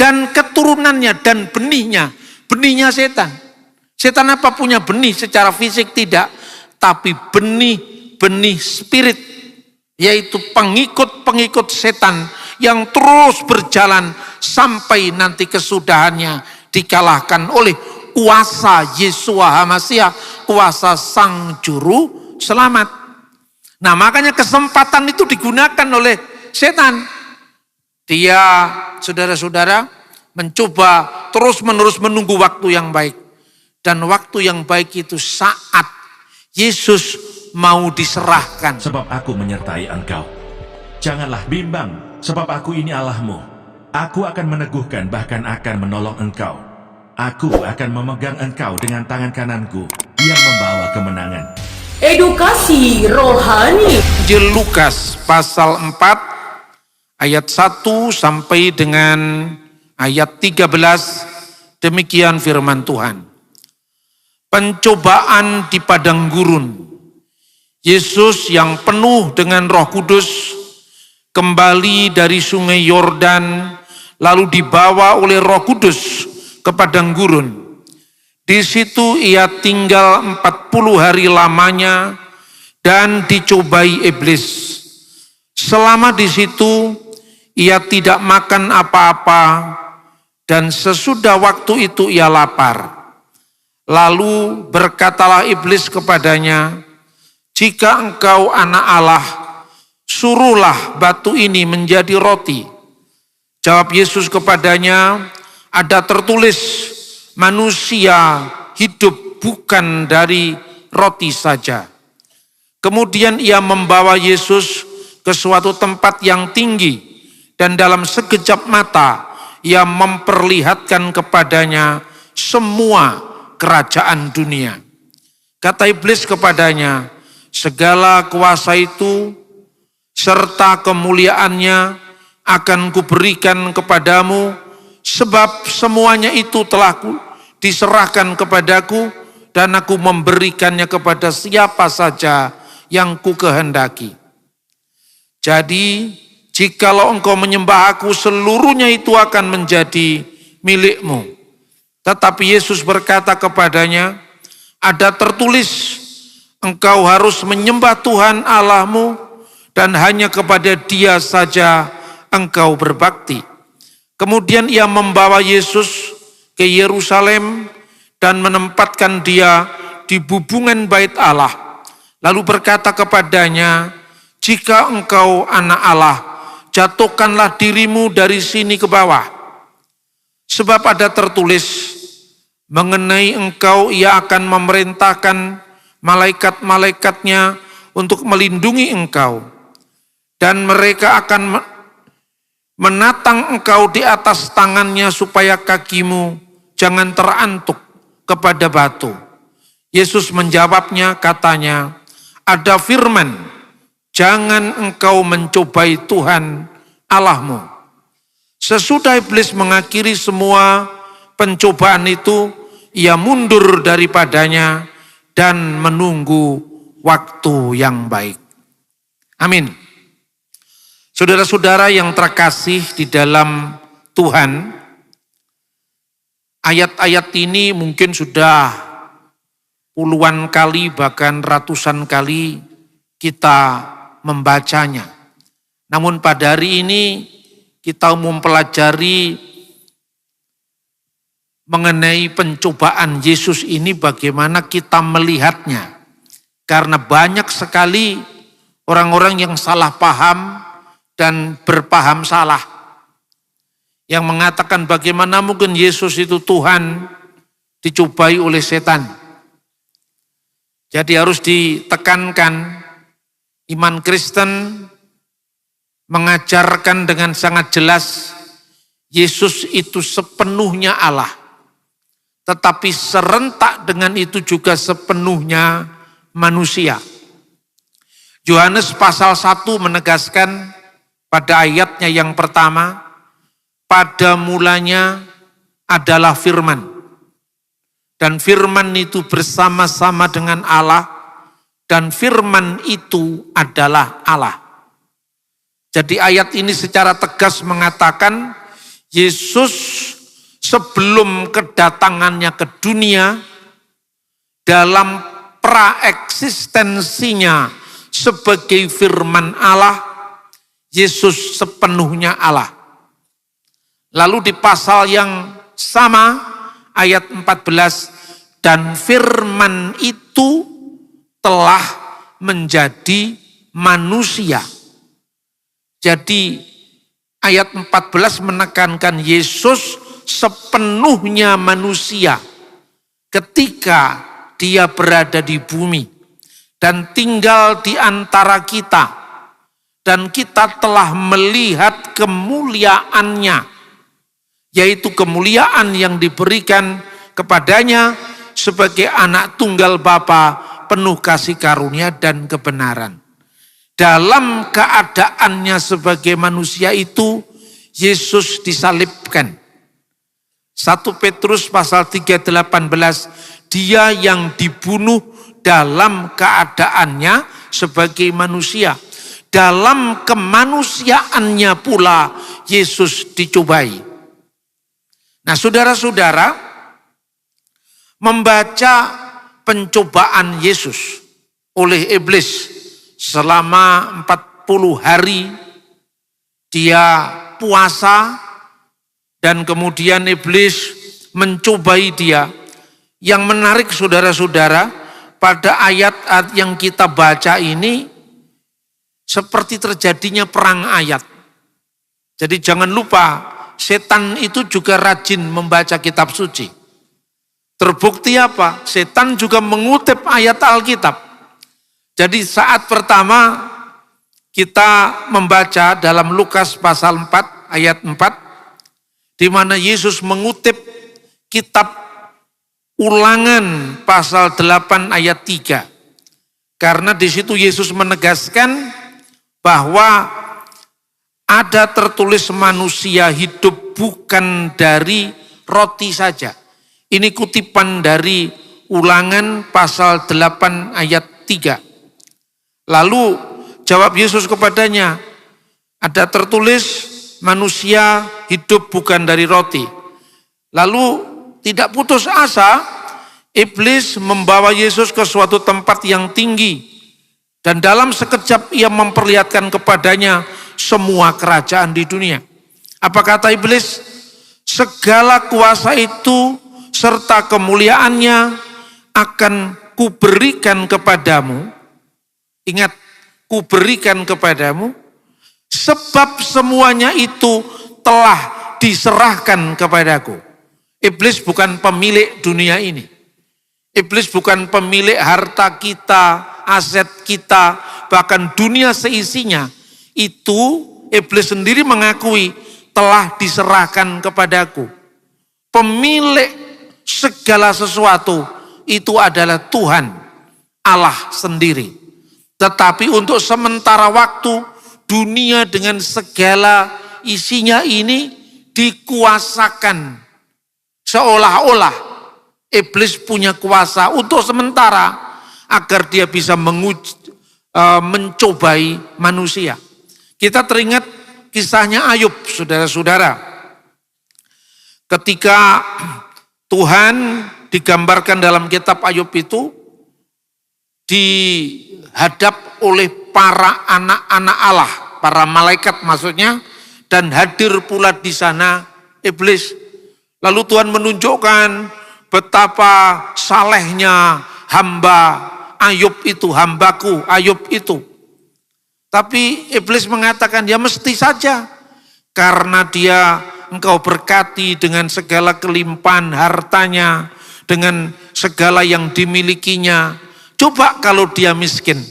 dan keturunannya dan benihnya setan. Setan apa punya benih secara fisik? Tidak, tapi benih spirit, yaitu pengikut-pengikut setan yang terus berjalan sampai nanti kesudahannya dikalahkan oleh kuasa Yeshua HaMashiach, kuasa Sang Juru Selamat. Nah, makanya kesempatan itu digunakan oleh setan. Dia, saudara-saudara, mencoba terus-menerus menunggu waktu yang baik. Dan waktu yang baik itu saat Yesus mau diserahkan. Sebab aku menyertai engkau. Janganlah bimbang, sebab aku ini Allahmu. Aku akan meneguhkan, bahkan akan menolong engkau. Aku akan memegang engkau dengan tangan kananku yang membawa kemenangan. Edukasi rohani. Injil Lukas pasal 4 ayat 1 sampai dengan ayat 13, demikian firman Tuhan. Pencobaan di padang gurun. Yesus yang penuh dengan Roh Kudus kembali dari sungai Yordan, lalu dibawa oleh Roh Kudus ke padang gurun. Di situ ia tinggal 40 hari lamanya dan dicobai iblis. Selama di situ ia tidak makan apa-apa dan sesudah waktu itu ia lapar. Lalu berkatalah iblis kepadanya, "Jika engkau anak Allah, suruhlah batu ini menjadi roti." Jawab Yesus kepadanya, "Ada tertulis, manusia hidup bukan dari roti saja." Kemudian ia membawa Yesus ke suatu tempat yang tinggi dan dalam sekejap mata ia memperlihatkan kepadanya semua kerajaan dunia. Kata iblis kepadanya, "Segala kuasa itu serta kemuliaannya akan kuberikan kepadamu, sebab semuanya itu telah diserahkan kepadaku dan aku memberikannya kepada siapa saja yang ku kehendaki. Jadi jikalau engkau menyembah aku, seluruhnya itu akan menjadi milikmu." Tetapi Yesus berkata kepadanya, "Ada tertulis, engkau harus menyembah Tuhan Allahmu dan hanya kepada Dia saja engkau berbakti." Kemudian ia membawa Yesus ke Yerusalem dan menempatkan dia di bubungan bait Allah. Lalu berkata kepadanya, "Jika engkau anak Allah, jatuhkanlah dirimu dari sini ke bawah. Sebab ada tertulis, mengenai engkau ia akan memerintahkan malaikat-malaikatnya untuk melindungi engkau. Dan mereka akan menatang engkau di atas tangannya supaya kakimu jangan terantuk kepada batu." Yesus menjawabnya, katanya, "Ada firman, jangan engkau mencobai Tuhan Allahmu." Sesudah iblis mengakhiri semua pencobaan itu, ia mundur daripadanya dan menunggu waktu yang baik. Amin. Saudara-saudara yang terkasih di dalam Tuhan, ayat-ayat ini mungkin sudah puluhan kali bahkan ratusan kali kita membacanya. Namun pada hari ini kita mempelajari mengenai pencobaan Yesus ini, bagaimana kita melihatnya. Karena banyak sekali orang-orang yang salah paham dan berpaham salah. Yang mengatakan bagaimana mungkin Yesus itu Tuhan dicobai oleh setan. Jadi harus ditekankan, iman Kristen mengajarkan dengan sangat jelas Yesus itu sepenuhnya Allah. Tetapi serentak dengan itu juga sepenuhnya manusia. Yohanes pasal 1 menegaskan pada ayatnya yang pertama, pada mulanya adalah firman. Dan firman itu bersama-sama dengan Allah, dan firman itu adalah Allah. Jadi ayat ini secara tegas mengatakan Yesus sebelum kedatangannya ke dunia, dalam praeksistensinya sebagai firman Allah, Yesus sepenuhnya Allah. Lalu di pasal yang sama, ayat 14, dan firman itu telah menjadi manusia. Jadi ayat 14 menekankan Yesus sepenuhnya manusia ketika dia berada di bumi dan tinggal di antara kita, dan kita telah melihat kemuliaannya, yaitu kemuliaan yang diberikan kepadanya sebagai anak tunggal Bapa, penuh kasih karunia dan kebenaran. Dalam keadaannya sebagai manusia itu, Yesus disalibkan. 1 Petrus pasal 3:18, dia yang dibunuh dalam keadaannya sebagai manusia. Dalam kemanusiaannya pula Yesus dicobai. Nah, saudara-saudara, membaca pencobaan Yesus oleh iblis selama 40 hari, dia puasa dan kemudian iblis mencobai dia. Yang menarik saudara-saudara, pada ayat-ayat yang kita baca ini seperti terjadinya perang ayat. Jadi jangan lupa, setan itu juga rajin membaca kitab suci. Terbukti apa? Setan juga mengutip ayat Alkitab. Jadi saat pertama kita membaca dalam Lukas pasal 4 ayat 4, di mana Yesus mengutip kitab Ulangan pasal 8 ayat 3. Karena di situ Yesus menegaskan bahwa ada tertulis manusia hidup bukan dari roti saja. Ini kutipan dari Ulangan pasal 8 ayat 3. Lalu jawab Yesus kepadanya, ada tertulis manusia hidup bukan dari roti. Lalu tidak putus asa, iblis membawa Yesus ke suatu tempat yang tinggi. Dan dalam sekejap ia memperlihatkan kepadanya semua kerajaan di dunia. Apa kata iblis? Segala kuasa itu serta kemuliaannya akan kuberikan kepadamu. Ingat, kuberikan kepadamu, sebab semuanya itu telah diserahkan kepadaku. Iblis bukan pemilik dunia ini. Iblis bukan pemilik harta kita, aset kita, bahkan dunia seisinya. Itu iblis sendiri mengakui telah diserahkan kepadaku. Pemilik segala sesuatu itu adalah Tuhan, Allah sendiri. Tetapi untuk sementara waktu, dunia dengan segala isinya ini dikuasakan. Seolah-olah iblis punya kuasa untuk sementara agar dia bisa mencobai manusia. Kita teringat kisahnya Ayub, saudara-saudara. Ketika Tuhan digambarkan dalam kitab Ayub itu dihadap oleh para anak-anak Allah, para malaikat maksudnya, dan hadir pula di sana iblis. Lalu Tuhan menunjukkan betapa salehnya hamba Ayub itu, hambaku Ayub itu. Tapi iblis mengatakan, ya mesti saja, karena dia engkau berkati dengan segala kelimpahan hartanya, dengan segala yang dimilikinya. Coba kalau dia miskin.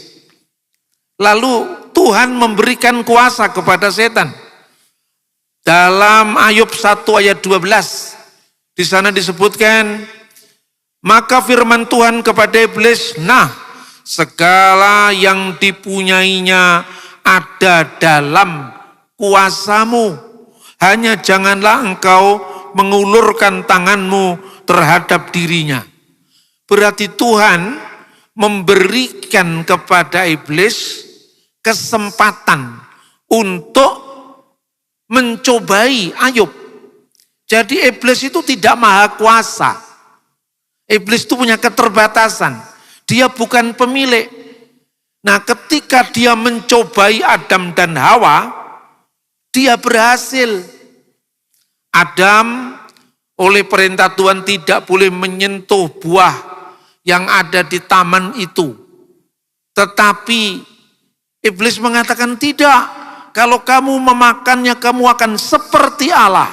Lalu Tuhan memberikan kuasa kepada setan. Dalam Ayub 1 ayat 12, di sana disebutkan, maka firman Tuhan kepada iblis, nah segala yang dipunyainya ada dalam kuasamu, hanya janganlah engkau mengulurkan tanganmu terhadap dirinya. Berarti Tuhan memberikan kepada iblis kesempatan untuk mencobai Ayub. Jadi iblis itu tidak maha kuasa. Iblis itu punya keterbatasan. Dia bukan pemilik. Nah, ketika dia mencobai Adam dan Hawa, dia berhasil. Adam oleh perintah Tuhan tidak boleh menyentuh buah yang ada di taman itu. Tetapi iblis mengatakan tidak. Kalau kamu memakannya, kamu akan seperti Allah.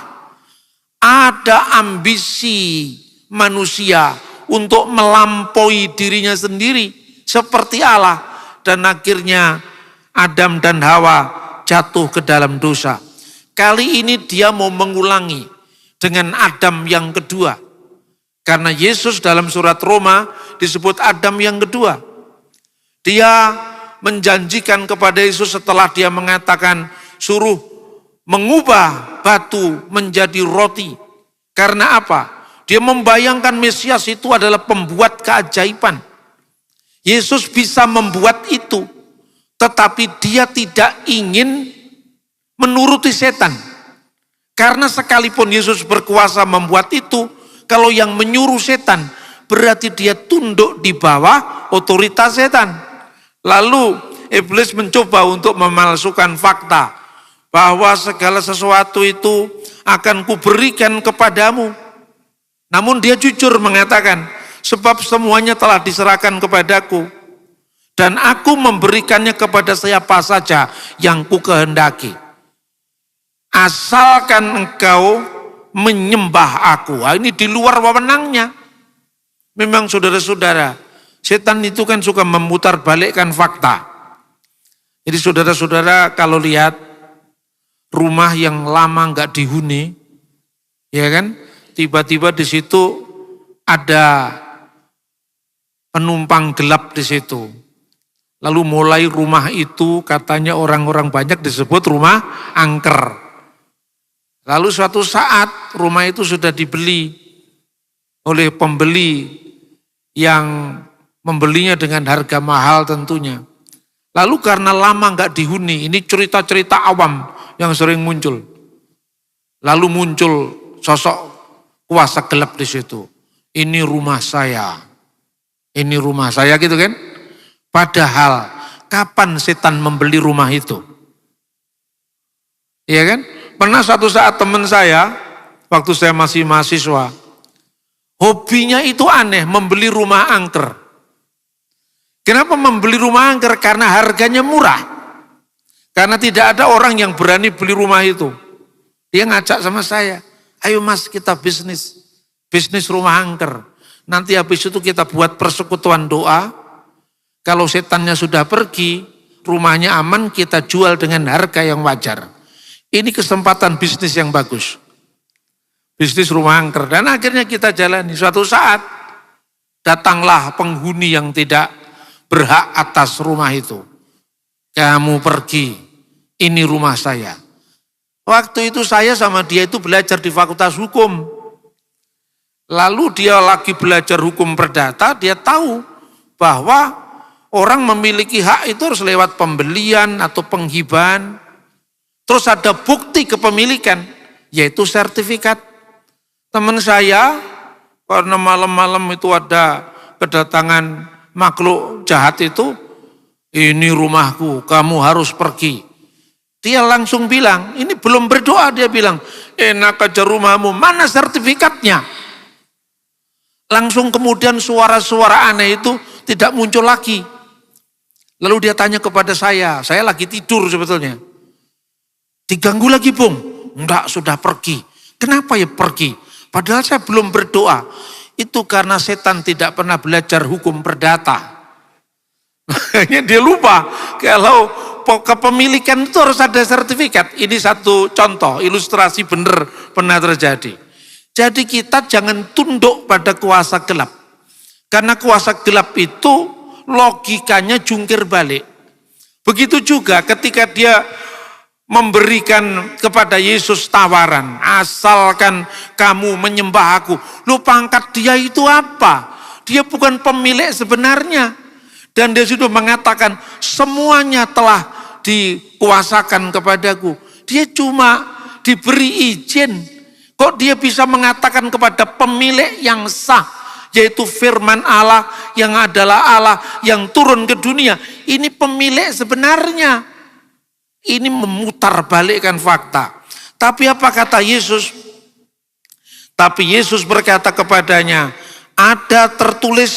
Ada ambisi manusia untuk melampaui dirinya sendiri seperti Allah. Dan akhirnya Adam dan Hawa jatuh ke dalam dosa. Kali ini dia mau mengulangi dengan Adam yang kedua. Karena Yesus dalam surat Roma disebut Adam yang kedua. Dia menjanjikan kepada Yesus setelah dia mengatakan suruh mengubah batu menjadi roti. Karena apa? Dia membayangkan Mesias itu adalah pembuat keajaiban. Yesus bisa membuat itu, tetapi dia tidak ingin menuruti setan. Karena sekalipun Yesus berkuasa membuat itu, kalau yang menyuruh setan, berarti dia tunduk di bawah otoritas setan. Lalu iblis mencoba untuk memalsukan fakta bahwa segala sesuatu itu akan kuberikan kepadamu. Namun dia jujur mengatakan, sebab semuanya telah diserahkan kepadaku dan aku memberikannya kepada siapa saja yang ku kehendaki. Asalkan engkau menyembah aku. Nah, ini di luar wewenangnya. Memang saudara-saudara, setan itu kan suka memutar balikkan fakta. Jadi saudara-saudara kalau lihat rumah yang lama nggak dihuni, ya kan, tiba-tiba di situ ada penumpang gelap di situ. Lalu mulai rumah itu katanya orang-orang banyak disebut rumah angker. Lalu suatu saat rumah itu sudah dibeli oleh pembeli yang membelinya dengan harga mahal tentunya. Lalu karena lama nggak dihuni, ini cerita-cerita awam yang sering muncul. Lalu muncul sosok kuasa gelap di situ. Ini rumah saya gitu kan. Padahal kapan setan membeli rumah itu? Iya kan? Pernah suatu saat teman saya, waktu saya masih mahasiswa, hobinya itu aneh, membeli rumah angker. Kenapa membeli rumah angker? Karena harganya murah. Karena tidak ada orang yang berani beli rumah itu. Dia ngajak sama saya, ayo mas kita bisnis rumah angker. Nanti habis itu kita buat persekutuan doa. Kalau setannya sudah pergi, rumahnya aman, kita jual dengan harga yang wajar. Ini kesempatan bisnis yang bagus. Bisnis rumah angker. Dan akhirnya kita jalani. Suatu saat datanglah penghuni yang tidak berhak atas rumah itu. Kamu pergi, ini rumah saya. Waktu itu saya sama dia itu belajar di Fakultas Hukum. Lalu dia lagi belajar hukum perdata, dia tahu bahwa orang memiliki hak itu harus lewat pembelian atau penghibahan. Terus ada bukti kepemilikan, yaitu sertifikat. Teman saya, karena malam-malam itu ada kedatangan makhluk jahat itu, ini rumahku, kamu harus pergi. Dia langsung bilang, ini belum berdoa, dia bilang, enak aja rumahmu, mana sertifikatnya? Langsung kemudian suara-suara aneh itu tidak muncul lagi. Lalu dia tanya kepada saya lagi tidur sebetulnya. Diganggu lagi bung? Enggak, sudah pergi. Kenapa ya pergi? Padahal saya belum berdoa. Itu karena setan tidak pernah belajar hukum perdata. Makanya dia lupa kalau kepemilikan itu harus ada sertifikat. Ini satu contoh, ilustrasi benar pernah terjadi. Jadi kita jangan tunduk pada kuasa gelap. Karena kuasa gelap itu logikanya jungkir balik. Begitu juga ketika dia memberikan kepada Yesus tawaran, asalkan kamu menyembah aku. Lu pangkat dia itu apa? Dia bukan pemilik sebenarnya. Dan dia sudah mengatakan semuanya telah dikuasakan kepadaku. Dia cuma diberi izin. Kok dia bisa mengatakan kepada pemilik yang sah, yaitu firman Allah yang adalah Allah yang turun ke dunia. Ini pemilik sebenarnya. Ini memutarbalikkan fakta. Tapi apa kata Yesus? Tapi Yesus berkata kepadanya, ada tertulis,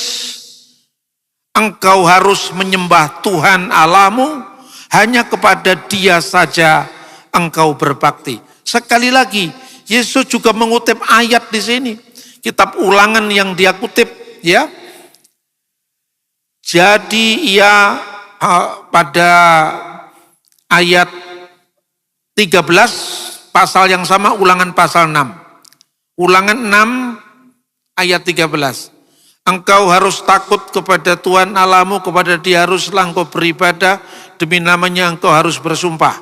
engkau harus menyembah Tuhan Allahmu, hanya kepada Dia saja engkau berbakti. Sekali lagi, Yesus juga mengutip ayat di sini. Kitab Ulangan yang dia kutip, ya. Jadi ia pada ayat 13 pasal yang sama, Ulangan pasal 6. Ulangan 6 ayat 13. Engkau harus takut kepada Tuhan Allahmu, kepada Dia haruslah engkau beribadah, demi namanya engkau harus bersumpah.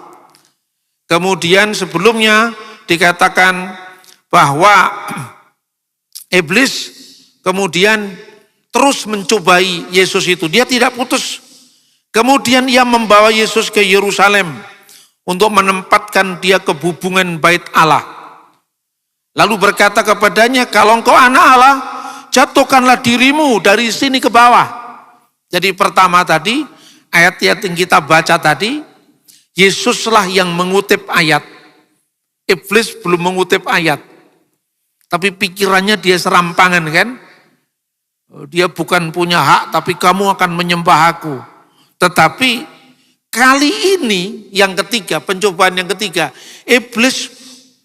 Kemudian sebelumnya dikatakan bahwa iblis kemudian terus mencobai Yesus itu. Dia tidak putus. Kemudian ia membawa Yesus ke Yerusalem untuk menempatkan dia ke hubungan bait Allah. Lalu berkata kepadanya, kalau engkau anak Allah, jatuhkanlah dirimu dari sini ke bawah. Jadi pertama tadi, ayat-ayat yang kita baca tadi, Yesuslah yang mengutip ayat. Iblis belum mengutip ayat. Tapi pikirannya dia serampangan kan. Dia bukan punya hak, tapi kamu akan menyembah aku. Tetapi kali ini yang ketiga, pencobaan yang ketiga, iblis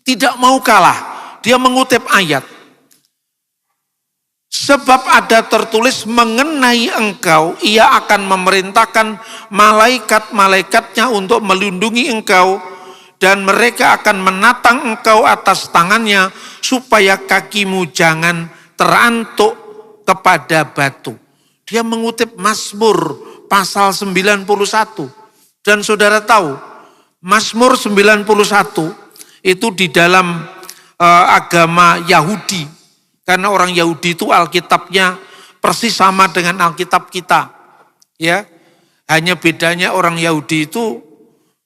tidak mau kalah. Dia mengutip ayat. Sebab ada tertulis mengenai engkau, ia akan memerintahkan malaikat-malaikatnya untuk melindungi engkau, dan mereka akan menatang engkau atas tangannya, supaya kakimu jangan terantuk kepada batu. Dia mengutip Mazmur pasal 91. Dan saudara tahu, Mazmur 91 itu di dalam agama Yahudi. Karena orang Yahudi itu Alkitabnya persis sama dengan Alkitab kita. Ya, hanya bedanya orang Yahudi itu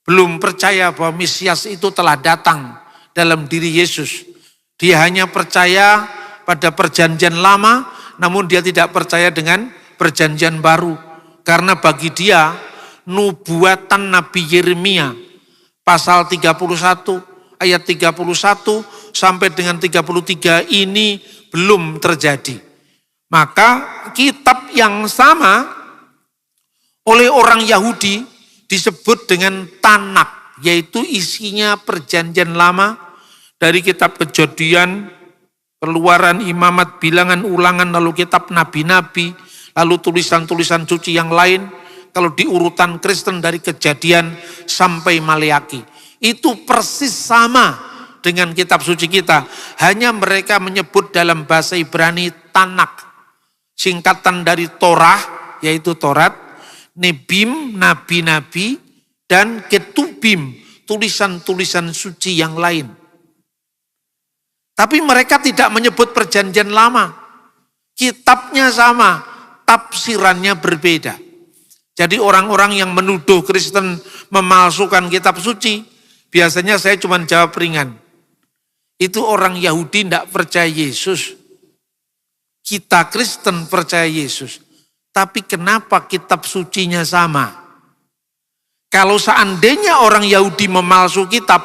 belum percaya bahwa Mesias itu telah datang dalam diri Yesus. Dia hanya percaya pada perjanjian lama, namun dia tidak percaya dengan perjanjian baru. Karena bagi dia, nubuatan Nabi Yeremia, pasal 31, ayat 31 sampai dengan 33 ini belum terjadi. Maka kitab yang sama oleh orang Yahudi disebut dengan Tanak, yaitu isinya perjanjian lama dari kitab Kejadian, Keluaran, Imamat, Bilangan, Ulangan, lalu kitab nabi-nabi, lalu tulisan-tulisan suci yang lain. Kalau di urutan Kristen dari Kejadian sampai Maleaki, itu persis sama dengan kitab suci kita. Hanya mereka menyebut dalam bahasa Ibrani Tanak, singkatan dari Torah, yaitu Torat, Nebim, nabi-nabi, dan Ketubim, tulisan-tulisan suci yang lain. Tapi mereka tidak menyebut perjanjian lama. Kitabnya sama, tafsirannya berbeda. Jadi orang-orang yang menuduh Kristen memalsukan kitab suci, biasanya saya cuma jawab ringan. Itu orang Yahudi tidak percaya Yesus. Kita Kristen percaya Yesus. Tapi kenapa kitab sucinya sama? Kalau seandainya orang Yahudi memalsu kitab,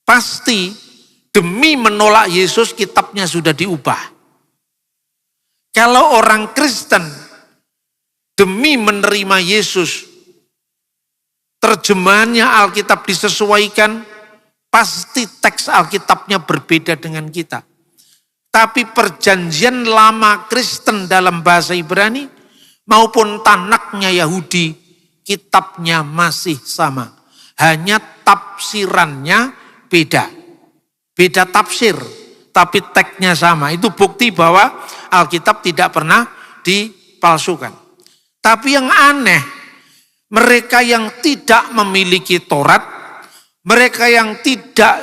pasti demi menolak Yesus kitabnya sudah diubah. Kalau orang Kristen demi menerima Yesus, terjemahannya Alkitab disesuaikan, pasti teks Alkitabnya berbeda dengan kita. Tapi perjanjian lama Kristen dalam bahasa Ibrani maupun Tanaknya Yahudi, kitabnya masih sama. Hanya tafsirannya beda. Beda tafsir, tapi teksnya sama. Itu bukti bahwa Alkitab tidak pernah dipalsukan. Tapi yang aneh, mereka yang tidak memiliki Taurat, mereka yang tidak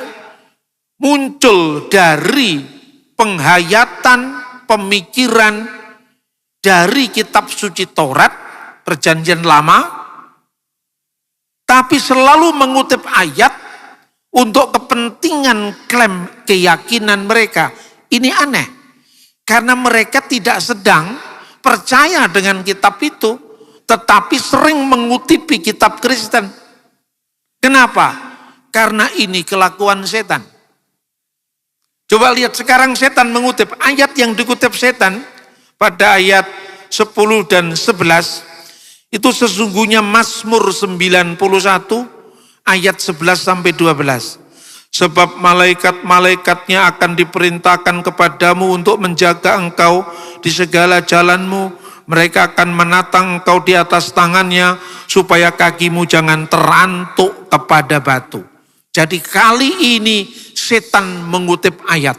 muncul dari penghayatan, pemikiran dari kitab suci Taurat, perjanjian lama, tapi selalu mengutip ayat untuk kepentingan klaim keyakinan mereka. Ini aneh, karena mereka tidak sedang percaya dengan kitab itu, tetapi sering mengutipi kitab Kristen. Kenapa? Karena ini kelakuan setan. Coba lihat sekarang setan mengutip ayat yang dikutip setan pada ayat 10 dan 11. Itu sesungguhnya Mazmur 91 ayat 11 sampai 12. Sebab malaikat-malaikatnya akan diperintahkan kepadamu untuk menjaga engkau di segala jalanmu. Mereka akan menatang engkau di atas tangannya supaya kakimu jangan terantuk kepada batu. Jadi kali ini setan mengutip ayat.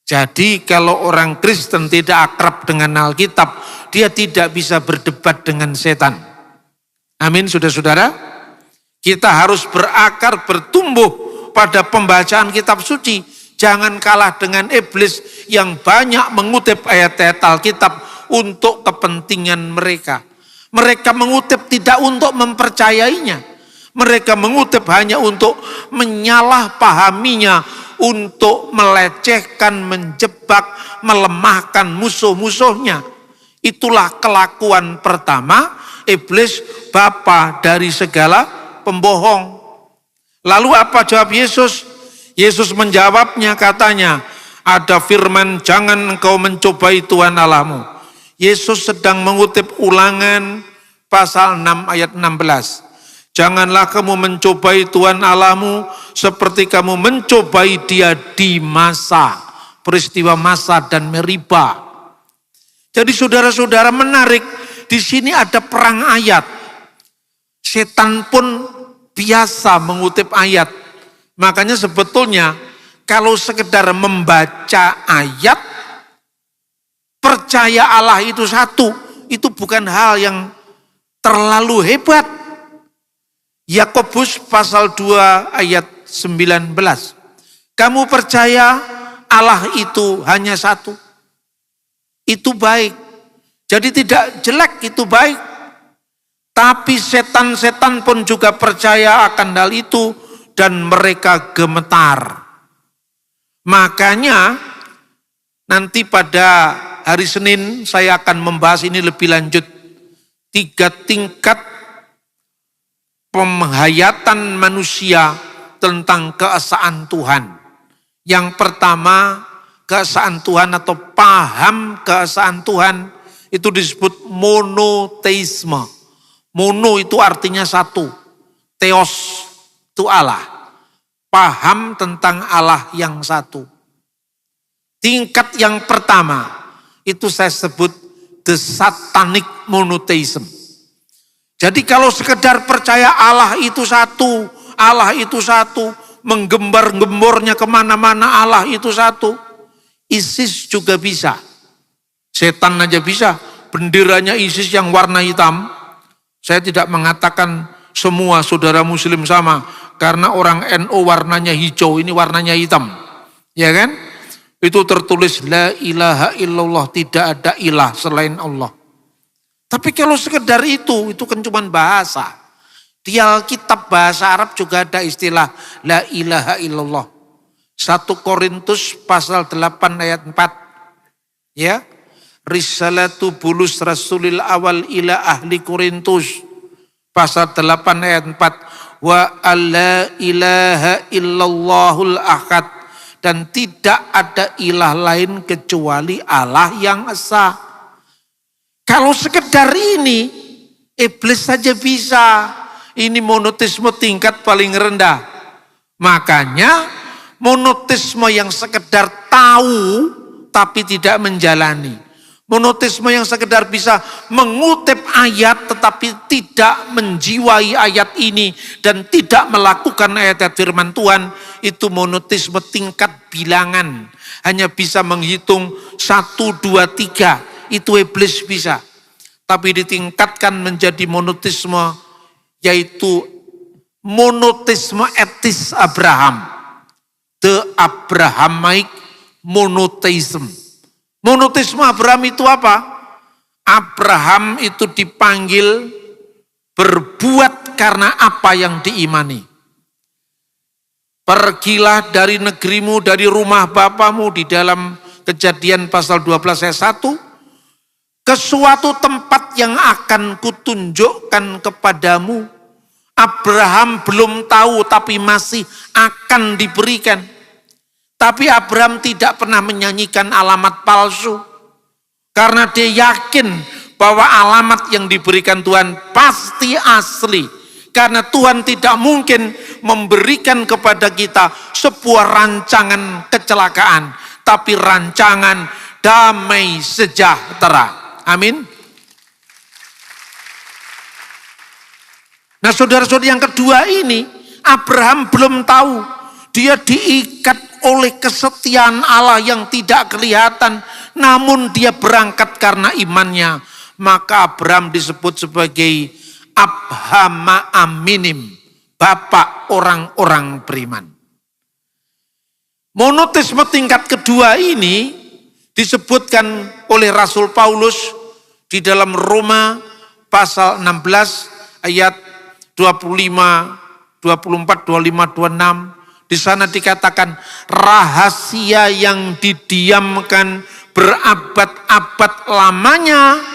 Jadi kalau orang Kristen tidak akrab dengan Alkitab, dia tidak bisa berdebat dengan setan. Amin, saudara-saudara. Kita harus berakar, bertumbuh pada pembacaan kitab suci. Jangan kalah dengan iblis yang banyak mengutip ayat-ayat Alkitab untuk kepentingan mereka. Mereka mengutip tidak untuk mempercayainya. Mereka mengutip hanya untuk menyalahpahaminya, untuk melecehkan, menjebak, melemahkan musuh-musuhnya. Itulah kelakuan pertama iblis, bapa dari segala pembohong. Lalu apa jawab Yesus? Yesus menjawabnya, katanya, ada firman, jangan engkau mencobai Tuhan Allahmu. Yesus sedang mengutip Ulangan pasal 6 ayat 16. Janganlah kamu mencobai Tuhan Allahmu seperti kamu mencobai Dia di masa, peristiwa Masa dan Meriba. Jadi saudara-saudara, menarik, di sini ada perang ayat. Setan pun biasa mengutip ayat. Makanya sebetulnya kalau sekedar membaca ayat, percaya Allah itu satu, itu bukan hal yang terlalu hebat. Yakobus pasal 2 ayat 19. Kamu percaya Allah itu hanya satu. Itu baik. Jadi tidak jelek, itu baik. Tapi setan-setan pun juga percaya akan hal itu dan mereka gemetar. Makanya nanti pada hari Senin saya akan membahas ini lebih lanjut. 3 tingkat penghayatan manusia tentang keesaan Tuhan. Yang pertama, keesaan Tuhan atau paham keesaan Tuhan itu disebut monoteisme. Mono itu artinya satu, theos itu Allah. Paham tentang Allah yang satu. Tingkat yang pertama itu saya sebut the satanic monotheism. Jadi kalau sekedar percaya Allah itu satu, menggembar-gembornya kemana-mana Allah itu satu. ISIS juga bisa. Setan aja bisa. Benderanya ISIS yang warna hitam. Saya tidak mengatakan semua saudara muslim sama. Karena orang NU warnanya hijau, ini warnanya hitam. Ya kan? Itu tertulis la ilaha illallah, tidak ada ilah selain Allah. Tapi kalau sekedar itu kan cuma bahasa. Di Alkitab bahasa Arab juga ada istilah la ilaha illallah. 1 Korintus pasal 8 ayat 4. Ya. Risalatu bulus rasulil awal ila ahli Korintus. Pasal 8 ayat 4. Wa alla ilaha illallahul ahad. Dan tidak ada ilah lain kecuali Allah yang esa. Kalau sekedar ini, iblis saja bisa. Ini monoteisme tingkat paling rendah. Makanya monoteisme yang sekedar tahu tapi tidak menjalani. Monoteisme yang sekedar bisa mengutip ayat tetapi tidak menjiwai ayat ini dan tidak melakukan ayat-ayat firman Tuhan, itu monoteisme tingkat bilangan. Hanya bisa menghitung 1, 2, 3. Itu iblis bisa. Tapi ditingkatkan menjadi monoteisme, yaitu monoteisme etis Abraham. The Abrahamic monotheism. Monoteisme Abraham itu apa? Abraham itu dipanggil berbuat karena apa yang diimani. Pergilah dari negerimu, dari rumah bapamu, di dalam Kejadian pasal 12 ayat 1. Ke suatu tempat yang akan kutunjukkan kepadamu. Abraham belum tahu tapi masih akan diberikan. Tapi Abraham tidak pernah menyanyikan alamat palsu. Karena dia yakin bahwa alamat yang diberikan Tuhan pasti asli. Karena Tuhan tidak mungkin memberikan kepada kita sebuah rancangan kecelakaan, tapi rancangan damai sejahtera. Amin. Nah, saudara-saudara, yang kedua ini, Abraham belum tahu. Dia diikat oleh kesetiaan Allah yang tidak kelihatan, namun dia berangkat karena imannya. Maka Abraham disebut sebagai Abhama Aminim, bapak orang-orang beriman. Monoteisme tingkat kedua ini disebutkan oleh Rasul Paulus di dalam Roma pasal 16 ayat 25, 24, 25, 26. Di sana dikatakan rahasia yang didiamkan berabad-abad lamanya,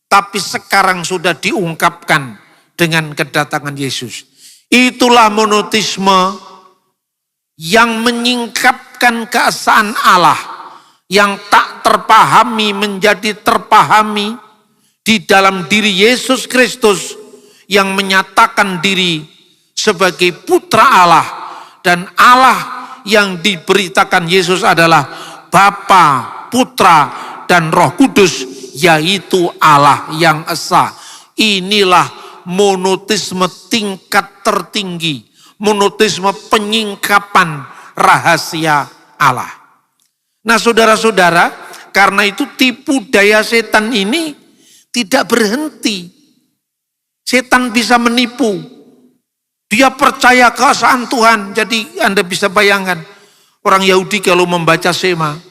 tapi sekarang sudah diungkapkan dengan kedatangan Yesus. Itulah monoteisme yang menyingkapkan keesaan Allah yang tak terpahami menjadi terpahami di dalam diri Yesus Kristus yang menyatakan diri sebagai putra Allah, dan Allah yang diberitakan Yesus adalah Bapa, Putra, dan Roh Kudus, yaitu Allah yang esa. Inilah monoteisme tingkat tertinggi, monoteisme penyingkapan rahasia Allah. Nah, saudara-saudara, karena itu tipu daya setan ini tidak berhenti. Setan bisa menipu. Dia percaya keesaan Tuhan. Jadi Anda bisa bayangkan, orang Yahudi kalau membaca Shema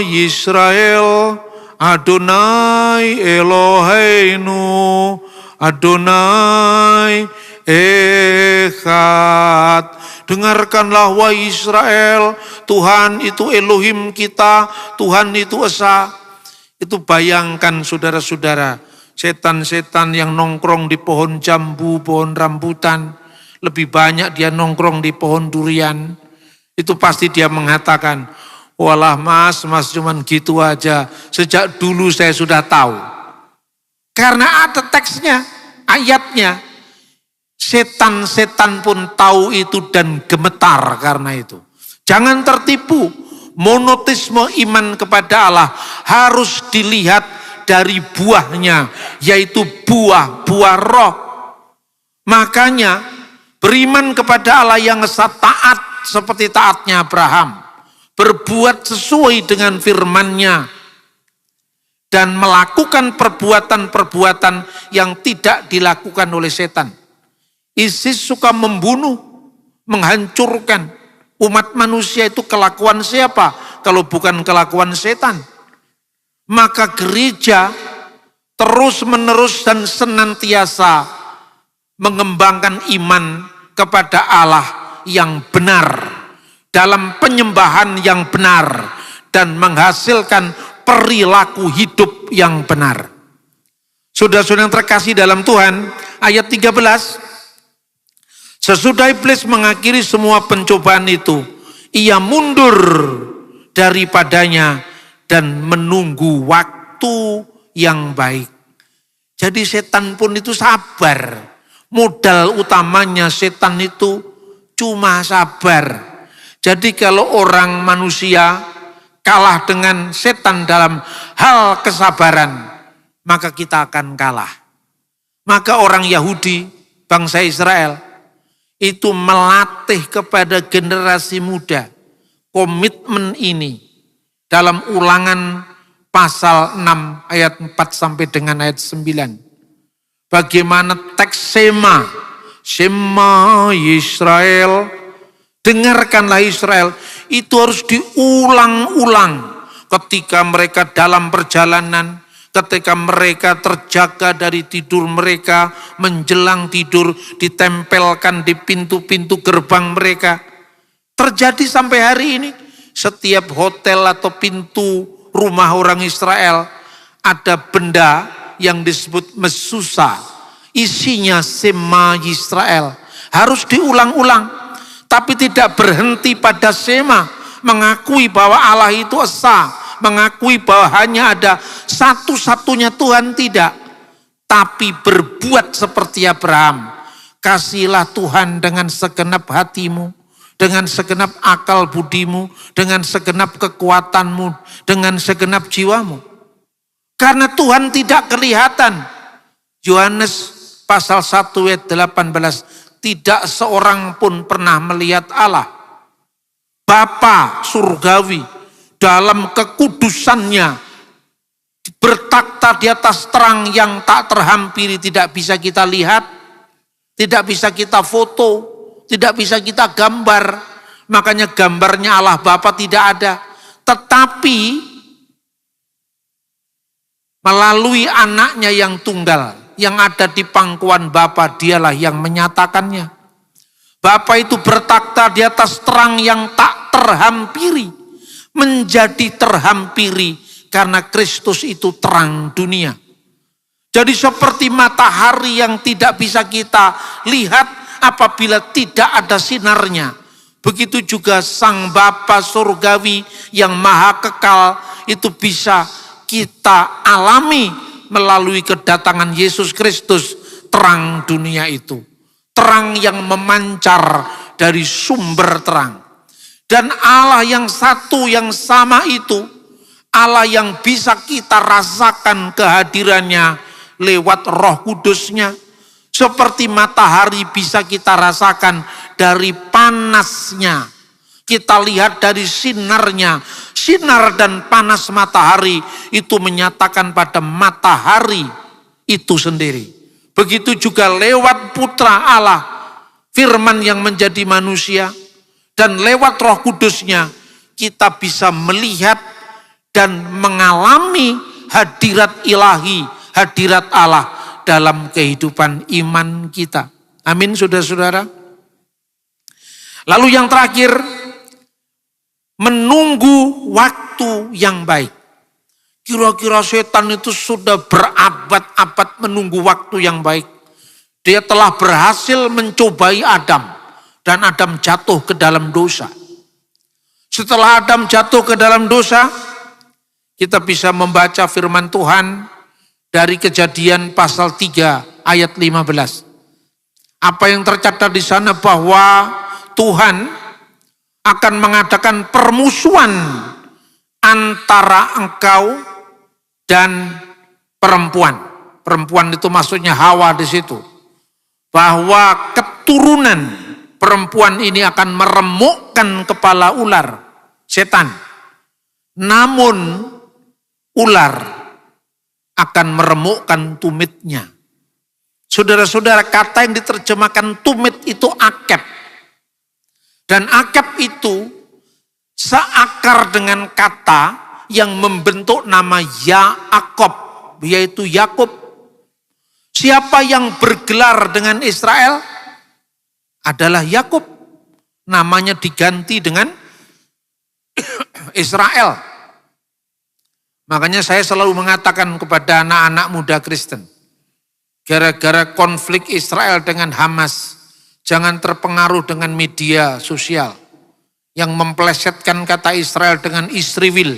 Yisrael, Adonai Eloheinu, Adonai Echad. Dengarkanlah wahai Israel, Tuhan itu Elohim kita, Tuhan itu esa. Itu bayangkan saudara-saudara, setan-setan yang nongkrong di pohon jambu, pohon rambutan, lebih banyak dia nongkrong di pohon durian. Itu pasti dia mengatakan, walah mas cuman gitu aja. Sejak dulu saya sudah tahu. Karena ada teksnya, ayatnya. Setan-setan pun tahu itu dan gemetar karena itu. Jangan tertipu. Monoteisme iman kepada Allah harus dilihat dari buahnya, yaitu buah-buah roh. Makanya beriman kepada Allah yang esa, taat seperti taatnya Abraham. Berbuat sesuai dengan firman-Nya dan melakukan perbuatan-perbuatan yang tidak dilakukan oleh setan. ISIS suka membunuh, menghancurkan umat manusia. Itu kelakuan siapa kalau bukan kelakuan setan? Maka gereja terus-menerus dan senantiasa mengembangkan iman kepada Allah yang benar, dalam penyembahan yang benar, dan menghasilkan perilaku hidup yang benar. Saudara-saudara yang terkasih dalam Tuhan, ayat 13, sesudah iblis mengakhiri semua pencobaan itu, ia mundur daripadanya dan menunggu waktu yang baik. Jadi setan pun itu sabar. Modal utamanya setan itu cuma sabar. Jadi kalau orang manusia kalah dengan setan dalam hal kesabaran, maka kita akan kalah. Maka orang Yahudi, bangsa Israel, itu melatih kepada generasi muda komitmen ini dalam Ulangan pasal 6 ayat 4 sampai dengan ayat 9. Bagaimana teks Shema Yisrael, dengarkanlah Israel, itu harus diulang-ulang ketika mereka dalam perjalanan, ketika mereka terjaga dari tidur mereka, menjelang tidur ditempelkan di pintu-pintu gerbang mereka. Terjadi sampai hari ini, setiap hotel atau pintu rumah orang Israel ada benda yang disebut mesusa, isinya Sema Yisrael. Harus diulang-ulang, tapi tidak berhenti pada Sema, mengakui bahwa Allah itu esa, mengakui bahwa hanya ada satu-satunya Tuhan, tidak. Tapi berbuat seperti Abraham. Kasihilah Tuhan dengan segenap hatimu, dengan segenap akal budimu, dengan segenap kekuatanmu, dengan segenap jiwamu. Karena Tuhan tidak kelihatan. Yohanes pasal 1 ayat 18, tidak seorang pun pernah melihat Allah. Bapa surgawi dalam kekudusannya bertakhta di atas terang yang tak terhampiri, tidak bisa kita lihat, tidak bisa kita foto, tidak bisa kita gambar. Makanya gambarnya Allah Bapa tidak ada. Tetapi melalui anaknya yang tunggal, yang ada di pangkuan Bapa, dialah yang menyatakannya. Bapa itu bertakhta di atas terang yang tak terhampiri, menjadi terhampiri karena Kristus itu terang dunia. Jadi seperti matahari yang tidak bisa kita lihat apabila tidak ada sinarnya, begitu juga Sang Bapa surgawi yang maha kekal itu bisa kita alami melalui kedatangan Yesus Kristus, terang dunia itu. Terang yang memancar dari sumber terang. Dan Allah yang satu, yang sama itu, Allah yang bisa kita rasakan kehadirannya lewat Roh Kudusnya. Seperti matahari bisa kita rasakan dari panasnya. Kita lihat dari sinarnya. Sinar dan panas matahari itu menyatakan pada matahari itu sendiri. Begitu juga lewat Putra Allah, Firman yang menjadi manusia, dan lewat Roh Kudusnya kita bisa melihat dan mengalami hadirat ilahi, hadirat Allah dalam kehidupan iman kita. Amin, saudara-saudara. Lalu yang terakhir, menunggu waktu yang baik. Kira-kira setan itu sudah berabad-abad menunggu waktu yang baik. Dia telah berhasil mencobai Adam, dan Adam jatuh ke dalam dosa. Setelah Adam jatuh ke dalam dosa, kita bisa membaca firman Tuhan dari Kejadian pasal 3 ayat 15. Apa yang tercatat di sana bahwa Tuhan akan mengadakan permusuhan antara engkau dan perempuan. Perempuan itu maksudnya Hawa di situ. Bahwa keturunan perempuan ini akan meremukkan kepala ular, setan. Namun ular akan meremukkan tumitnya. Saudara-saudara, kata yang diterjemahkan tumit itu akeb. Dan akeb itu seakar dengan kata yang membentuk nama Yaakov, yaitu Yakub. Siapa yang bergelar dengan Israel adalah Yakub. Namanya diganti dengan Israel. Makanya saya selalu mengatakan kepada anak-anak muda Kristen, gara-gara konflik Israel dengan Hamas, jangan terpengaruh dengan media sosial yang memplesetkan kata Israel dengan Israel.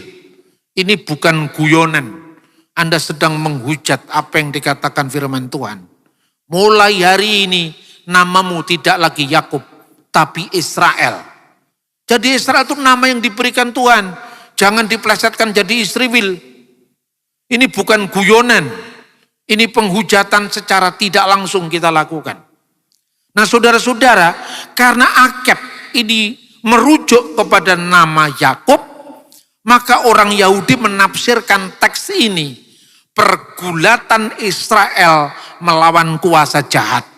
Ini bukan guyonan. Anda sedang menghujat apa yang dikatakan firman Tuhan. Mulai hari ini namamu tidak lagi Yakub, tapi Israel. Jadi Israel itu nama yang diberikan Tuhan. Jangan diplesetkan jadi Israel. Ini bukan guyonan. Ini penghujatan secara tidak langsung kita lakukan. Nah saudara-saudara, karena akeb ini merujuk kepada nama Yakub, maka orang Yahudi menafsirkan teks ini pergulatan Israel melawan kuasa jahat.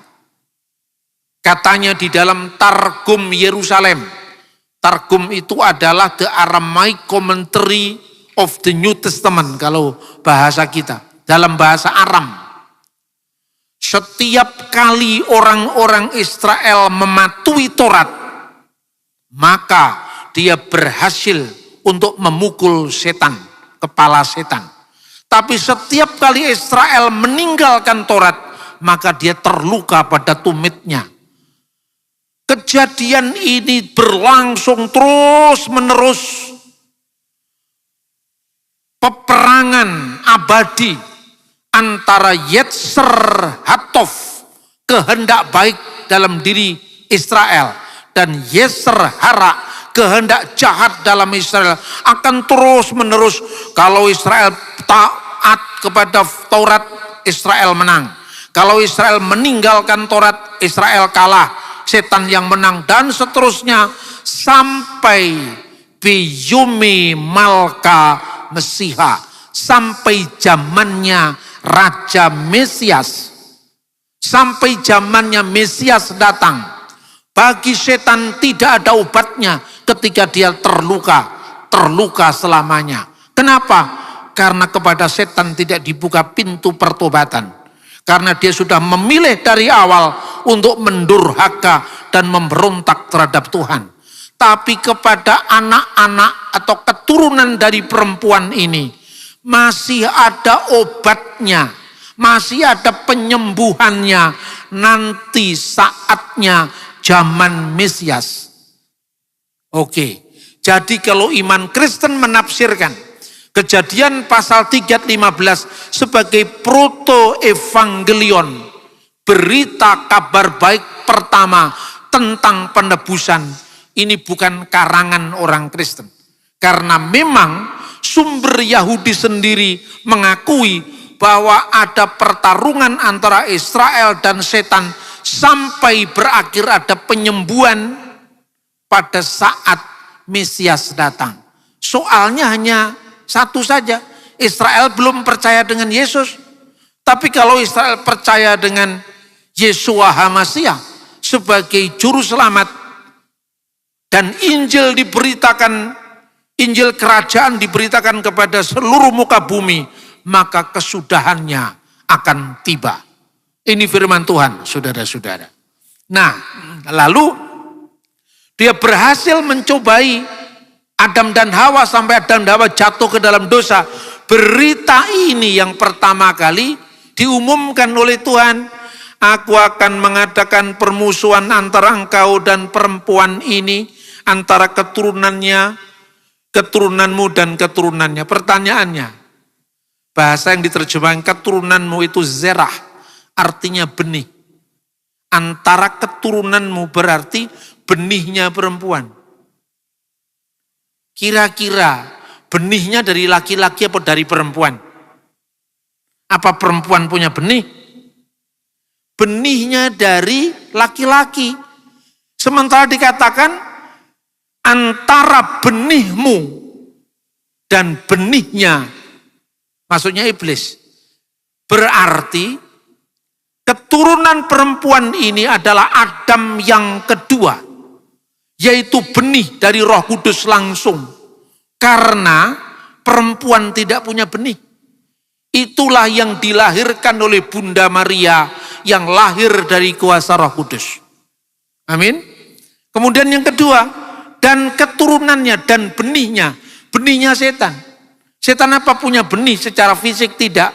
Katanya di dalam Targum Yerusalem. Targum itu adalah the Aramaic commentary of the New Testament kalau bahasa kita, dalam bahasa Aram. Setiap kali orang-orang Israel mematuhi Taurat, maka dia berhasil untuk memukul setan, kepala setan. Tapi setiap kali Israel meninggalkan Taurat, maka dia terluka pada tumitnya. Kejadian ini berlangsung terus-menerus. Peperangan abadi antara Yetzer Hatov, kehendak baik dalam diri Israel, dan Yetzer Hara, kehendak jahat dalam Israel, akan terus-menerus. Kalau Israel taat kepada Taurat, Israel menang. Kalau Israel meninggalkan Taurat, Israel kalah, setan yang menang, dan seterusnya sampai Biyumi Malka Mesiha, sampai zamannya Raja Mesias, sampai zamannya Mesias datang. Bagi setan tidak ada obatnya ketika dia terluka selamanya. Kenapa? Karena kepada setan tidak dibuka pintu pertobatan. Karena dia sudah memilih dari awal untuk mendurhaka dan memberontak terhadap Tuhan. Tapi kepada anak-anak atau keturunan dari perempuan ini, masih ada obatnya, masih ada penyembuhannya nanti saatnya zaman Mesias. Oke, jadi kalau iman Kristen menafsirkan Kejadian pasal 3:15 sebagai proto-evangelion, berita kabar baik pertama tentang penebusan, ini bukan karangan orang Kristen. Karena memang sumber Yahudi sendiri mengakui bahwa ada pertarungan antara Israel dan setan sampai berakhir ada penyembuhan pada saat Mesias datang. Soalnya hanya satu saja, Israel belum percaya dengan Yesus. Tapi kalau Israel percaya dengan Yeshua HaMashiach sebagai juru selamat dan Injil diberitakan, Injil kerajaan diberitakan kepada seluruh muka bumi, maka kesudahannya akan tiba. Ini firman Tuhan, saudara-saudara. Nah, lalu dia berhasil mencobai Adam dan Hawa sampai Adam dan Hawa jatuh ke dalam dosa. Berita ini yang pertama kali diumumkan oleh Tuhan. Aku akan mengadakan permusuhan antara engkau dan perempuan ini, antara keturunannya, keturunanmu dan keturunannya. Pertanyaannya, bahasa yang diterjemahkan keturunanmu itu zerah, artinya benih. Antara keturunanmu berarti benihnya perempuan. Kira-kira benihnya dari laki-laki apa dari perempuan? Apa perempuan punya benih? Benihnya dari laki-laki. Sementara dikatakan antara benihmu dan benihnya, maksudnya iblis. Berarti keturunan perempuan ini adalah Adam yang kedua, yaitu benih dari Roh Kudus langsung. Karena perempuan tidak punya benih. Itulah yang dilahirkan oleh Bunda Maria yang lahir dari kuasa Roh Kudus. Amin. Kemudian yang kedua, dan keturunannya dan benihnya. Benihnya setan. Setan apa punya benih secara fisik? Tidak.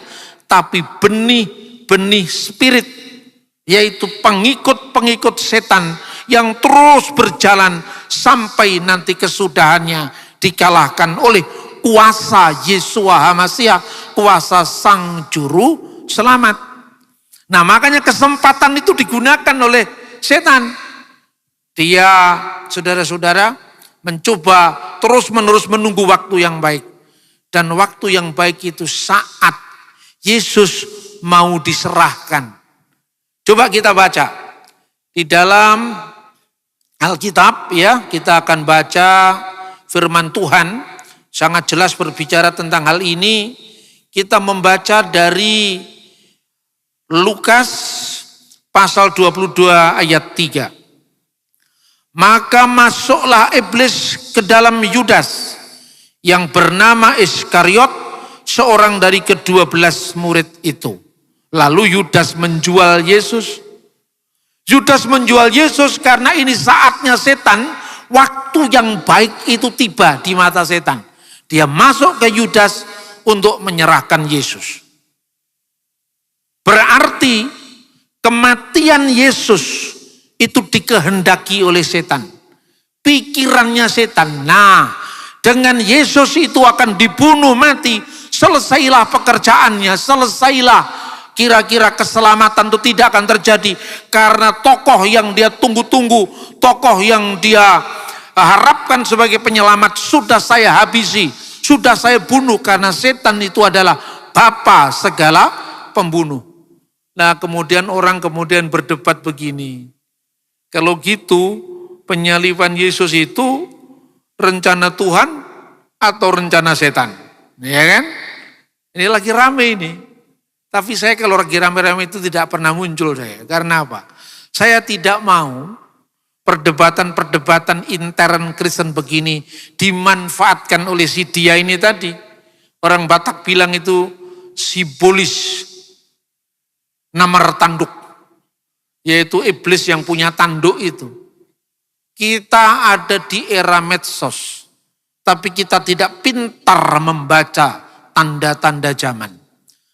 Tapi benih spirit, yaitu pengikut-pengikut setan yang terus berjalan sampai nanti kesudahannya dikalahkan oleh kuasa Yeshua HaMashiach, kuasa Sang Juru Selamat. Nah, makanya kesempatan itu digunakan oleh setan. Dia, saudara-saudara, mencoba terus-menerus menunggu waktu yang baik. Dan waktu yang baik itu saat Yesus mau diserahkan. Coba kita baca di dalam Alkitab, ya, kita akan baca firman Tuhan sangat jelas berbicara tentang hal ini. Kita membaca dari Lukas pasal 22 ayat 3. Maka masuklah iblis ke dalam Yudas, yang bernama Iskariot, seorang dari ke-12 murid itu. Lalu Yudas menjual Yesus. Yudas menjual Yesus karena ini saatnya setan, waktu yang baik itu tiba di mata setan. Dia masuk ke Yudas untuk menyerahkan Yesus. Berarti kematian Yesus itu dikehendaki oleh setan. Pikirannya setan. Nah, dengan Yesus itu akan dibunuh mati, selesailah pekerjaannya, selesailah kira-kira keselamatan itu tidak akan terjadi. Karena tokoh yang dia tunggu-tunggu, tokoh yang dia harapkan sebagai penyelamat sudah saya habisi, sudah saya bunuh, karena setan itu adalah bapa segala pembunuh. Nah, kemudian orang berdebat begini. Kalau gitu, penyaliban Yesus itu rencana Tuhan atau rencana setan? Ya kan? Ini lagi rame ini. Tapi saya kalau lagi rame-rame itu tidak pernah muncul saya. Karena apa? Saya tidak mau perdebatan-perdebatan intern Kristen begini dimanfaatkan oleh si dia ini tadi. Orang Batak bilang itu simbolis nomor tanduk, yaitu iblis yang punya tanduk itu. Kita ada di era medsos, tapi kita tidak pintar membaca tanda-tanda zaman.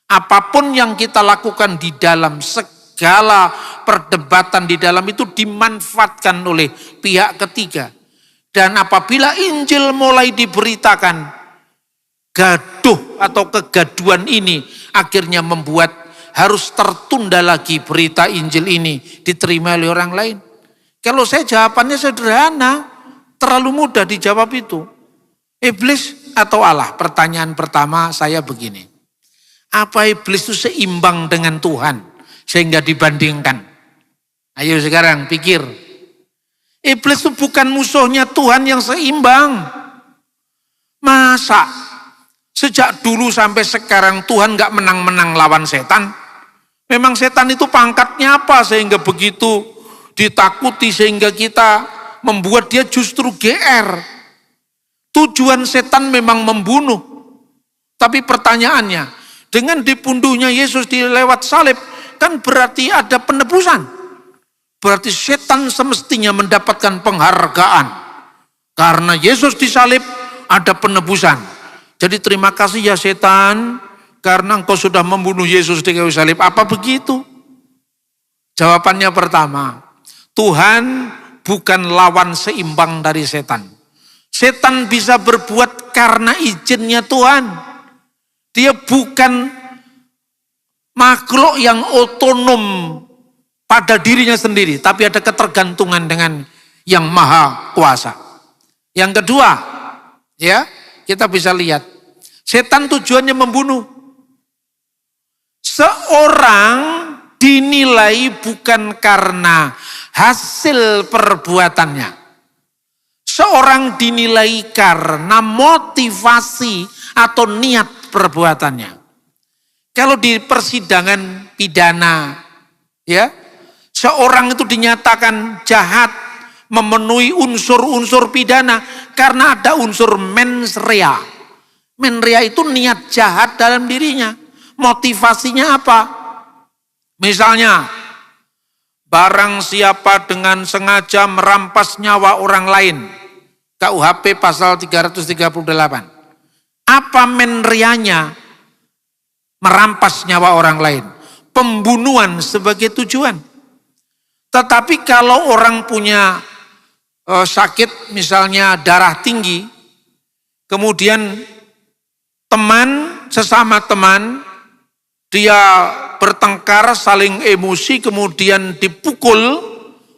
Apapun yang kita lakukan di dalam, segala perdebatan di dalam itu dimanfaatkan oleh pihak ketiga. Dan apabila Injil mulai diberitakan, gaduh atau kegaduan ini akhirnya membuat harus tertunda lagi berita Injil ini diterima oleh orang lain. Kalau saya jawabannya sederhana, terlalu mudah dijawab itu. Iblis atau Allah? Pertanyaan pertama saya begini. Apa iblis itu seimbang dengan Tuhan sehingga dibandingkan? Ayo sekarang pikir. Iblis itu bukan musuhnya Tuhan yang seimbang. Masa sejak dulu sampai sekarang Tuhan gak menang-menang lawan setan? Memang setan itu pangkatnya apa sehingga begitu ditakuti sehingga kita membuat dia justru GR. Tujuan setan memang membunuh. Tapi pertanyaannya, dengan dipunduhnya Yesus di lewat salib, kan berarti ada penebusan. Berarti setan semestinya mendapatkan penghargaan. Karena Yesus disalib ada penebusan. Jadi terima kasih ya setan, karena engkau sudah membunuh Yesus di kayu salib. Apa begitu? Jawabannya pertama, Tuhan bukan lawan seimbang dari setan. Setan bisa berbuat karena izinnya Tuhan. Dia bukan makhluk yang otonom pada dirinya sendiri, tapi ada ketergantungan dengan yang maha kuasa. Yang kedua, ya, kita bisa lihat, setan tujuannya membunuh. Seorang dinilai bukan karena hasil perbuatannya. Seorang dinilai karena motivasi atau niat perbuatannya. Kalau di persidangan pidana, ya, seorang itu dinyatakan jahat, memenuhi unsur-unsur pidana karena ada unsur mens rea. Mens rea itu niat jahat dalam dirinya. Motivasinya apa? Misalnya, barang siapa dengan sengaja merampas nyawa orang lain. KUHP pasal 338. Apa menrianya? Merampas nyawa orang lain. Pembunuhan sebagai tujuan. Tetapi kalau orang punya sakit, misalnya darah tinggi, kemudian sesama teman, dia bertengkar, saling emosi, kemudian dipukul.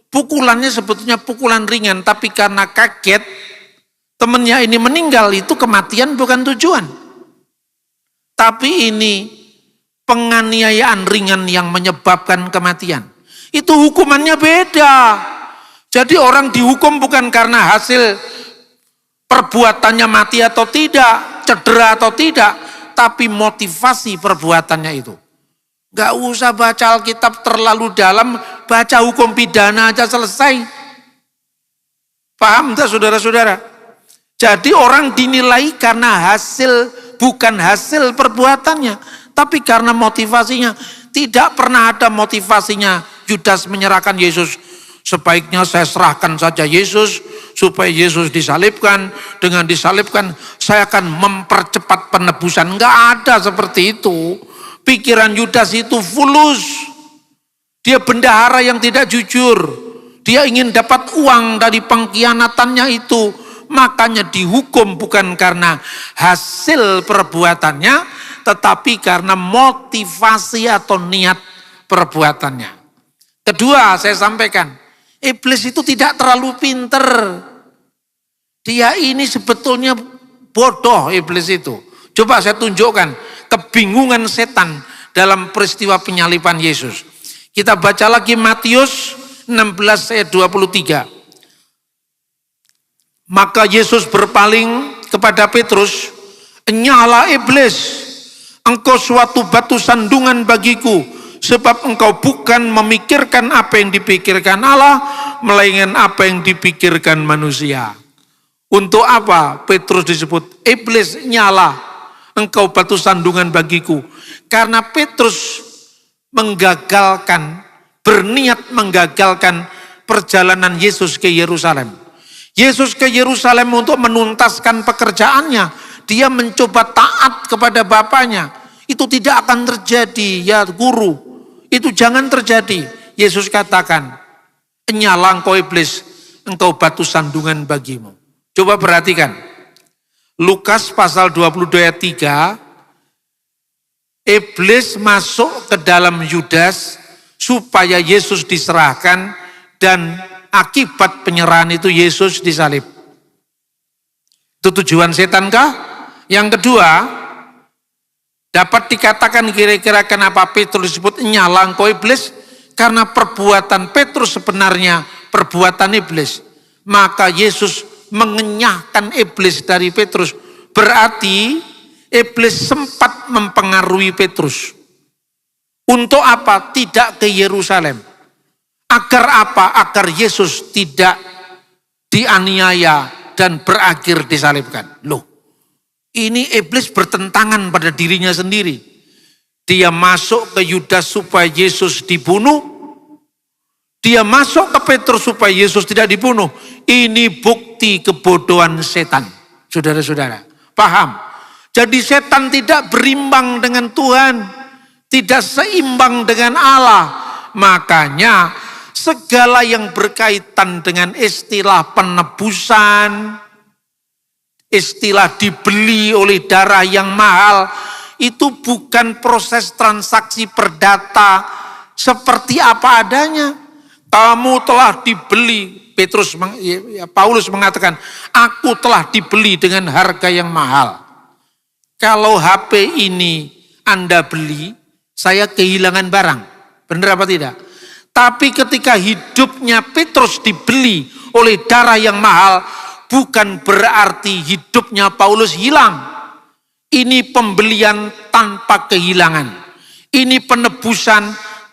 Pukulannya sebetulnya pukulan ringan, tapi karena kaget, temannya ini meninggal, itu kematian bukan tujuan. Tapi ini penganiayaan ringan yang menyebabkan kematian. Itu hukumannya beda. Jadi orang dihukum bukan karena hasil perbuatannya mati atau tidak, cedera atau tidak, tapi motivasi perbuatannya itu. Gak usah baca Alkitab terlalu dalam, baca hukum pidana aja selesai. Paham tak saudara-saudara? Jadi orang dinilai karena hasil, bukan hasil perbuatannya, tapi karena motivasinya. Tidak pernah ada motivasinya Yudas menyerahkan Yesus. Sebaiknya saya serahkan saja Yesus supaya Yesus disalibkan. Dengan disalibkan saya akan mempercepat penebusan. Enggak ada seperti itu. Pikiran Yudas itu fulus. Dia bendahara yang tidak jujur. Dia ingin dapat uang dari pengkhianatannya itu. Makanya dihukum bukan karena hasil perbuatannya, tetapi karena motivasi atau niat perbuatannya. Kedua, saya sampaikan, iblis itu tidak terlalu pinter. Dia ini sebetulnya bodoh, iblis itu. Coba saya tunjukkan kebingungan setan dalam peristiwa penyaliban Yesus. Kita baca lagi Matius 16 ayat 23. Maka Yesus berpaling kepada Petrus, "Enyahlah iblis, engkau suatu batu sandungan bagiku, sebab engkau bukan memikirkan apa yang dipikirkan Allah, melainkan apa yang dipikirkan manusia." Untuk apa Petrus disebut iblis? Nyala, engkau batu sandungan bagiku. Karena Petrus berniat menggagalkan perjalanan Yesus ke Yerusalem. Yesus ke Yerusalem untuk menuntaskan pekerjaannya. Dia mencoba taat kepada Bapaknya. Itu tidak akan terjadi, ya guru. Itu jangan terjadi. Yesus katakan, "Enyala engkau iblis, engkau batu sandungan bagimu." Coba perhatikan. Lukas pasal 22 ayat 3. Iblis masuk ke dalam Yudas supaya Yesus diserahkan, dan akibat penyerahan itu Yesus disalib. Itu tujuan setan kah? Yang kedua, dapat dikatakan kira-kira kenapa Petrus disebut nyala engkau iblis? Karena perbuatan Petrus sebenarnya perbuatan iblis. Maka Yesus mengenyahkan iblis dari Petrus. Berarti iblis sempat mempengaruhi Petrus. Untuk apa? Tidak ke Yerusalem. Agar apa? Agar Yesus tidak dianiaya dan berakhir disalibkan. Loh, ini iblis bertentangan pada dirinya sendiri. Dia masuk ke Yudas supaya Yesus dibunuh. Dia masuk ke Petrus supaya Yesus tidak dibunuh. Ini bukti kebodohan setan. Saudara-saudara, paham? Jadi setan tidak berimbang dengan Tuhan. Tidak seimbang dengan Allah. Makanya segala yang berkaitan dengan istilah penebusan, istilah dibeli oleh darah yang mahal, itu bukan proses transaksi perdata seperti apa adanya. Kamu telah dibeli, Paulus mengatakan, aku telah dibeli dengan harga yang mahal. Kalau HP ini Anda beli, saya kehilangan barang. Benar apa tidak? Tapi ketika hidupnya Petrus dibeli oleh darah yang mahal, bukan berarti hidupnya Paulus hilang. Ini pembelian tanpa kehilangan. Ini penebusan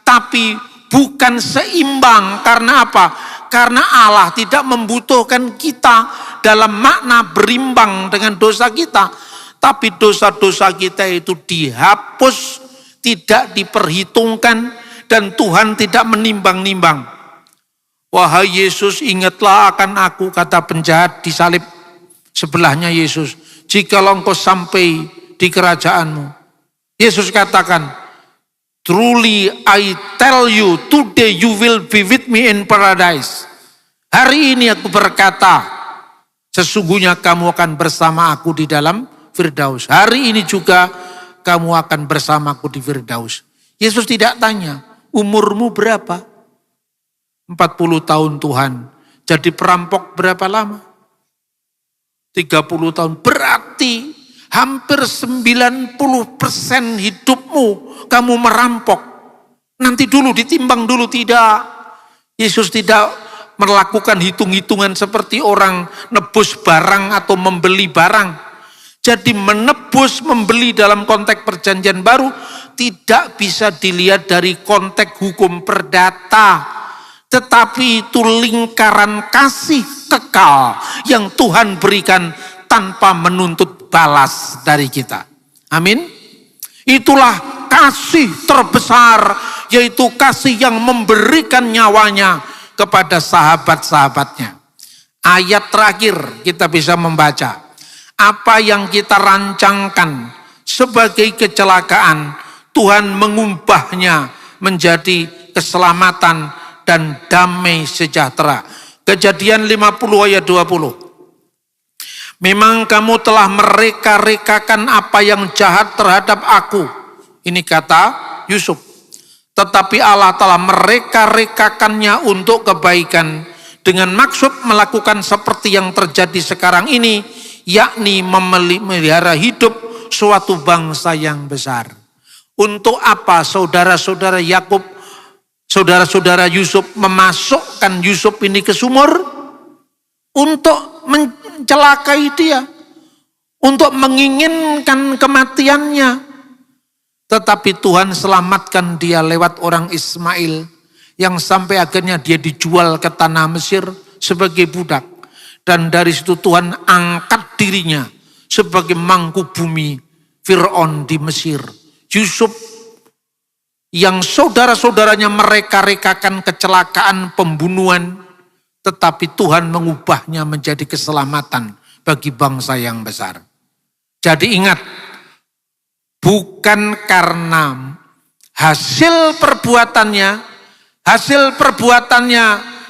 tapi bukan seimbang. Karena apa? Karena Allah tidak membutuhkan kita dalam makna berimbang dengan dosa kita. Tapi dosa-dosa kita itu dihapus, tidak diperhitungkan, dan Tuhan tidak menimbang-nimbang. Wahai Yesus, ingatlah akan aku, kata penjahat disalib sebelahnya Yesus. Jikalau engkau sampai di kerajaanmu. Yesus katakan, truly I tell you, today you will be with me in paradise. Hari ini aku berkata, sesungguhnya kamu akan bersama aku di dalam Firdaus. Hari ini juga kamu akan bersamaku di Firdaus. Yesus tidak tanya, umurmu berapa? 40 tahun Tuhan. Jadi perampok berapa lama? 30 tahun. Berarti hampir 90% hidupmu kamu merampok. Nanti dulu ditimbang dulu, tidak. Yesus tidak melakukan hitung-hitungan seperti orang nebus barang atau membeli barang. Jadi menebus, membeli dalam konteks perjanjian baru tidak bisa dilihat dari konteks hukum perdata. Tetapi itu lingkaran kasih kekal yang Tuhan berikan tanpa menuntut balas dari kita. Amin. Itulah kasih terbesar, yaitu kasih yang memberikan nyawanya kepada sahabat-sahabatnya. Ayat terakhir kita bisa membaca, apa yang kita rancangkan sebagai kecelakaan, Tuhan mengubahnya menjadi keselamatan dan damai sejahtera. Kejadian 50 ayat 20. Memang kamu telah mereka-rekakan apa yang jahat terhadap aku. Ini kata Yusuf. Tetapi Allah telah mereka-rekakannya untuk kebaikan dengan maksud melakukan seperti yang terjadi sekarang ini, yakni memelihara hidup suatu bangsa yang besar. Untuk apa saudara-saudara Yakub, saudara-saudara Yusuf memasukkan Yusuf ini ke sumur? Untuk mencelakai dia, untuk menginginkan kematiannya. Tetapi Tuhan selamatkan dia lewat orang Ismail, yang sampai akhirnya dia dijual ke tanah Mesir sebagai budak. Dan dari situ Tuhan angkat dirinya sebagai mangku bumi Fir'aun di Mesir. Yusuf yang saudara-saudaranya mereka-rekakan kecelakaan pembunuhan, tetapi Tuhan mengubahnya menjadi keselamatan bagi bangsa yang besar. Jadi ingat, bukan karena hasil perbuatannya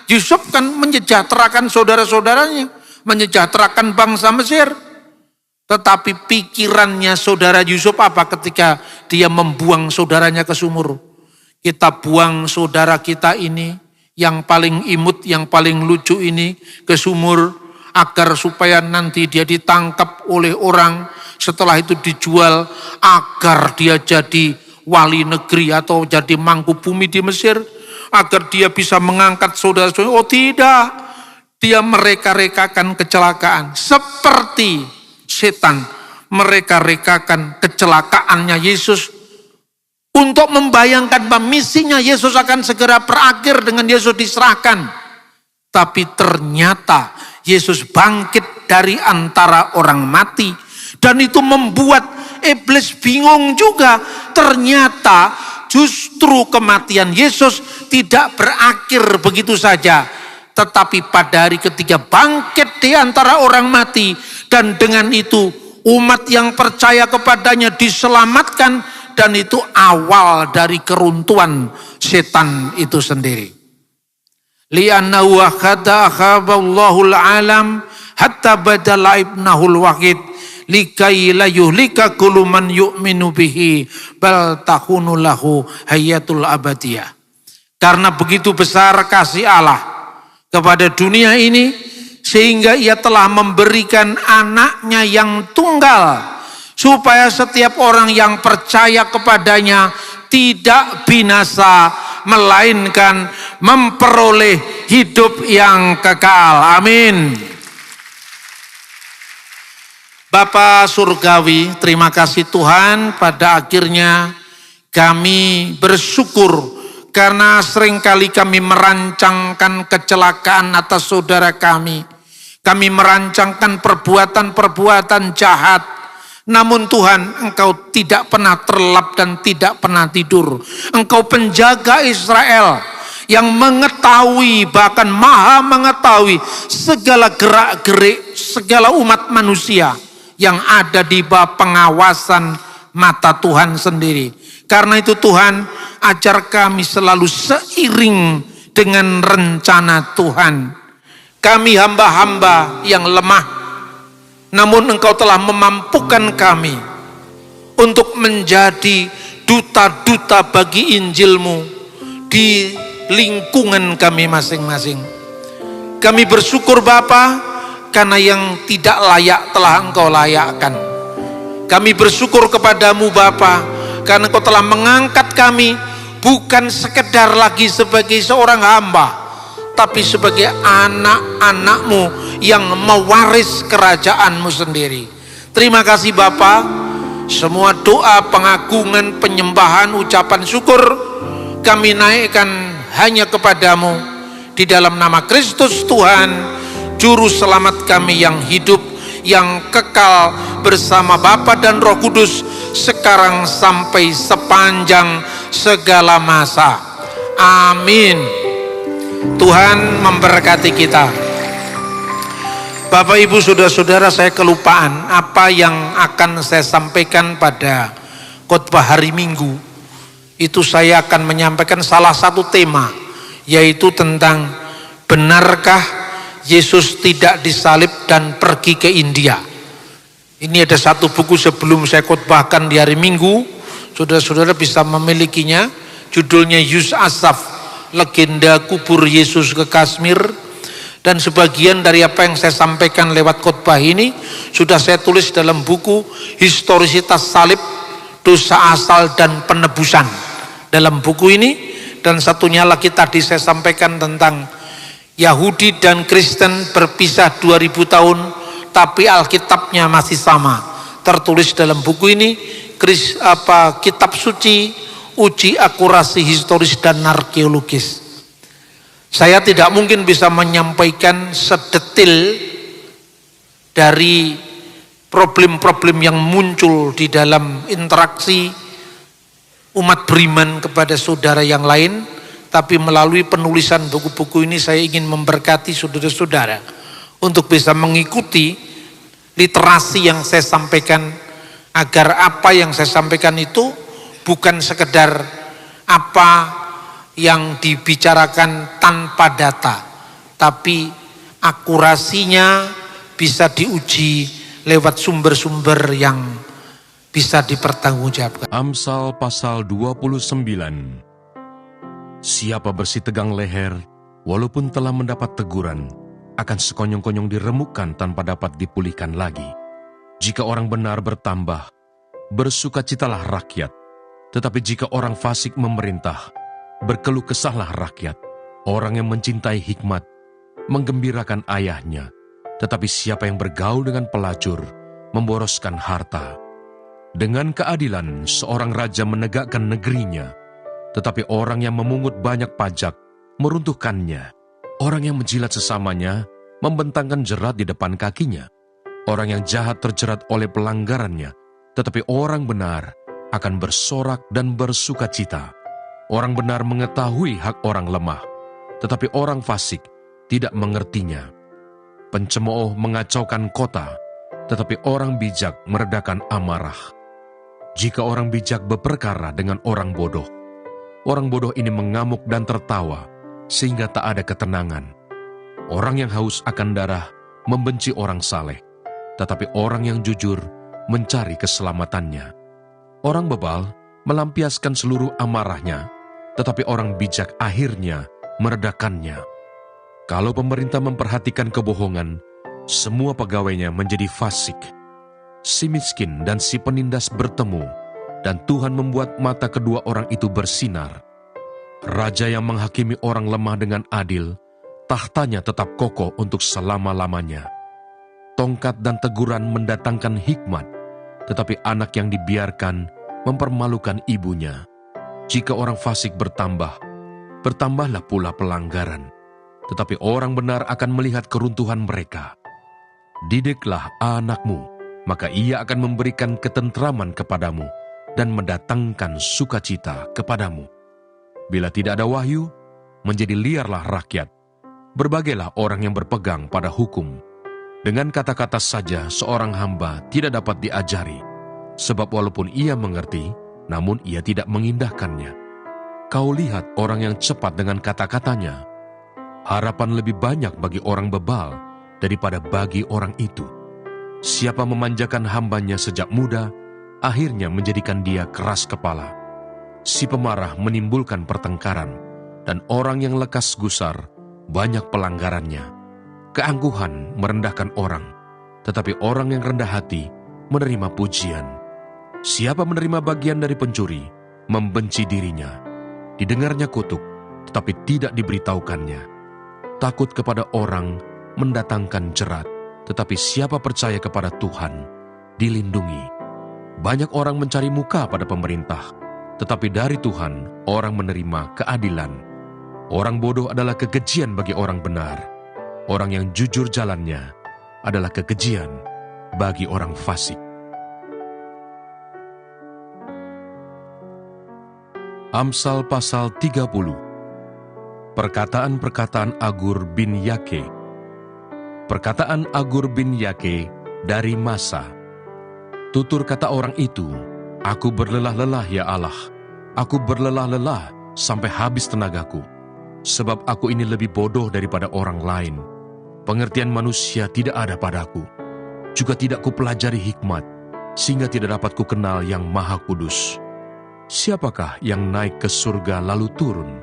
Yusuf kan menyejahterakan saudara-saudaranya, menyejahterakan bangsa Mesir. Tetapi pikirannya saudara Yusuf apa ketika dia membuang saudaranya ke sumur? Kita buang saudara kita ini, yang paling imut, yang paling lucu ini ke sumur, agar supaya nanti dia ditangkap oleh orang, setelah itu dijual agar dia jadi wali negeri atau jadi mangku bumi di Mesir, agar dia bisa mengangkat saudara-saudara. Oh tidak, dia mereka-rekakan kecelakaan seperti setan mereka-rekakan kecelakaannya Yesus untuk membayangkan bahwa misinya Yesus akan segera berakhir dengan Yesus diserahkan. Tapi ternyata Yesus bangkit dari antara orang mati, dan itu membuat iblis bingung juga. Ternyata justru kematian Yesus tidak berakhir begitu saja, tetapi pada hari ketiga bangkit di antara orang mati, dan dengan itu umat yang percaya kepadanya diselamatkan, dan itu awal dari keruntuhan setan itu sendiri. Li'annahu akhadha akhaballahul alam hatta badala ibnahul wahid likai la yuhlika kullu man yu'minu bihi bal takunu lahu hayatul abadiyah. Karena begitu besar kasih Allah kepada dunia ini, sehingga ia telah memberikan anaknya yang tunggal, supaya setiap orang yang percaya kepadanya tidak binasa, melainkan memperoleh hidup yang kekal. Amin. Bapa Surgawi, terima kasih Tuhan, pada akhirnya kami bersyukur karena seringkali kami merancangkan kecelakaan atas saudara kami. Kami merancangkan perbuatan-perbuatan jahat. Namun Tuhan, Engkau tidak pernah terlelap dan tidak pernah tidur. Engkau penjaga Israel yang mengetahui, bahkan maha mengetahui segala gerak-gerik, segala umat manusia yang ada di bawah pengawasan mata Tuhan sendiri. Karena itu Tuhan, ajar kami selalu seiring dengan rencana Tuhan. Kami hamba-hamba yang lemah, namun Engkau telah memampukan kami untuk menjadi duta-duta bagi Injil-Mu di lingkungan kami masing-masing. Kami bersyukur Bapa, karena yang tidak layak telah Engkau layakkan. Kami bersyukur kepadamu Bapa, karena Engkau telah mengangkat kami bukan sekedar lagi sebagai seorang hamba, tapi sebagai anak-anak-Mu yang mewaris kerajaan-Mu sendiri. Terima kasih Bapa. Semua doa, pengagungan, penyembahan, ucapan syukur kami naikkan hanya kepadamu, di dalam nama Kristus Tuhan, Juru Selamat kami yang hidup, yang kekal bersama Bapa dan Roh Kudus sekarang sampai sepanjang segala masa. Amin. Tuhan memberkati kita. Bapak Ibu Saudara-saudara, saya kelupaan apa yang akan saya sampaikan pada khotbah hari Minggu. Itu saya akan menyampaikan salah satu tema, yaitu tentang benarkah Yesus tidak disalib dan pergi ke India. Ini ada satu buku sebelum saya khotbahkan di hari Minggu, saudara-saudara bisa memilikinya. Judulnya Yus Asaf, Legenda Kubur Yesus ke Kashmir. Dan sebagian dari apa yang saya sampaikan lewat khotbah ini sudah saya tulis dalam buku Historisitas Salib, Dosa Asal dan Penebusan. Dalam buku ini, dan satunya lagi tadi saya sampaikan tentang Yahudi dan Kristen berpisah 2000 tahun, tapi Alkitabnya masih sama. Tertulis dalam buku ini, Kitab Suci, Uji Akurasi Historis dan Arkeologis. Saya tidak mungkin bisa menyampaikan sedetil dari problem-problem yang muncul di dalam interaksi umat beriman kepada saudara yang lain, tapi melalui penulisan buku-buku ini saya ingin memberkati saudara-saudara untuk bisa mengikuti literasi yang saya sampaikan, agar apa yang saya sampaikan itu bukan sekedar apa yang dibicarakan tanpa data, tapi akurasinya bisa diuji lewat sumber-sumber yang bisa dipertanggungjawabkan. Amsal pasal 29. Siapa bersih tegang leher, walaupun telah mendapat teguran, akan sekonyong-konyong diremukkan tanpa dapat dipulihkan lagi. Jika orang benar bertambah, bersukacitalah rakyat. Tetapi jika orang fasik memerintah, berkeluh kesahlah rakyat. Orang yang mencintai hikmat menggembirakan ayahnya, tetapi siapa yang bergaul dengan pelacur memboroskan harta. Dengan keadilan seorang raja menegakkan negerinya, tetapi orang yang memungut banyak pajak meruntuhkannya. Orang yang menjilat sesamanya membentangkan jerat di depan kakinya. Orang yang jahat terjerat oleh pelanggarannya, tetapi orang benar akan bersorak dan bersukacita. Orang benar mengetahui hak orang lemah, tetapi orang fasik tidak mengertinya. Pencemooh mengacaukan kota, tetapi orang bijak meredakan amarah. Jika orang bijak berperkara dengan orang bodoh ini mengamuk dan tertawa, sehingga tak ada ketenangan. Orang yang haus akan darah membenci orang saleh, tetapi orang yang jujur mencari keselamatannya. Orang bebal melampiaskan seluruh amarahnya, tetapi orang bijak akhirnya meredakannya. Kalau pemerintah memperhatikan kebohongan, semua pegawainya menjadi fasik. Si miskin dan si penindas bertemu, dan Tuhan membuat mata kedua orang itu bersinar. Raja yang menghakimi orang lemah dengan adil, tahtanya tetap kokoh untuk selama-lamanya. Tongkat dan teguran mendatangkan hikmat, tetapi anak yang dibiarkan mempermalukan ibunya. Jika orang fasik bertambah, bertambahlah pula pelanggaran, tetapi orang benar akan melihat keruntuhan mereka. Didiklah anakmu, maka ia akan memberikan ketentraman kepadamu dan mendatangkan sukacita kepadamu. Bila tidak ada wahyu, menjadi liarlah rakyat. Berbagailah orang yang berpegang pada hukum. Dengan kata-kata saja seorang hamba tidak dapat diajari, sebab walaupun ia mengerti, namun ia tidak mengindahkannya. Kau lihat orang yang cepat dengan kata-katanya. Harapan lebih banyak bagi orang bebal daripada bagi orang itu. Siapa memanjakan hambanya sejak muda, akhirnya menjadikan dia keras kepala. Si pemarah menimbulkan pertengkaran, dan orang yang lekas gusar banyak pelanggarannya. Keangkuhan merendahkan orang, tetapi orang yang rendah hati menerima pujian. Siapa menerima bagian dari pencuri, membenci dirinya. Didengarnya kutuk, tetapi tidak diberitahukannya. Takut kepada orang mendatangkan jerat, tetapi siapa percaya kepada Tuhan, dilindungi. Banyak orang mencari muka pada pemerintah, tetapi dari Tuhan orang menerima keadilan. Orang bodoh adalah kekejian bagi orang benar. Orang yang jujur jalannya adalah kekejian. bagi orang fasik. Amsal pasal 30. Perkataan-perkataan Agur bin Yake. Perkataan Agur bin Yake dari Masa. Tutur kata orang itu, "Aku berlelah-lelah ya Allah, aku berlelah-lelah sampai habis tenagaku. Sebab aku ini lebih bodoh daripada orang lain. Pengertian manusia tidak ada padaku. Juga tidak kupelajari hikmat, sehingga tidak dapat kukenal yang Maha Kudus. Siapakah yang naik ke surga lalu turun?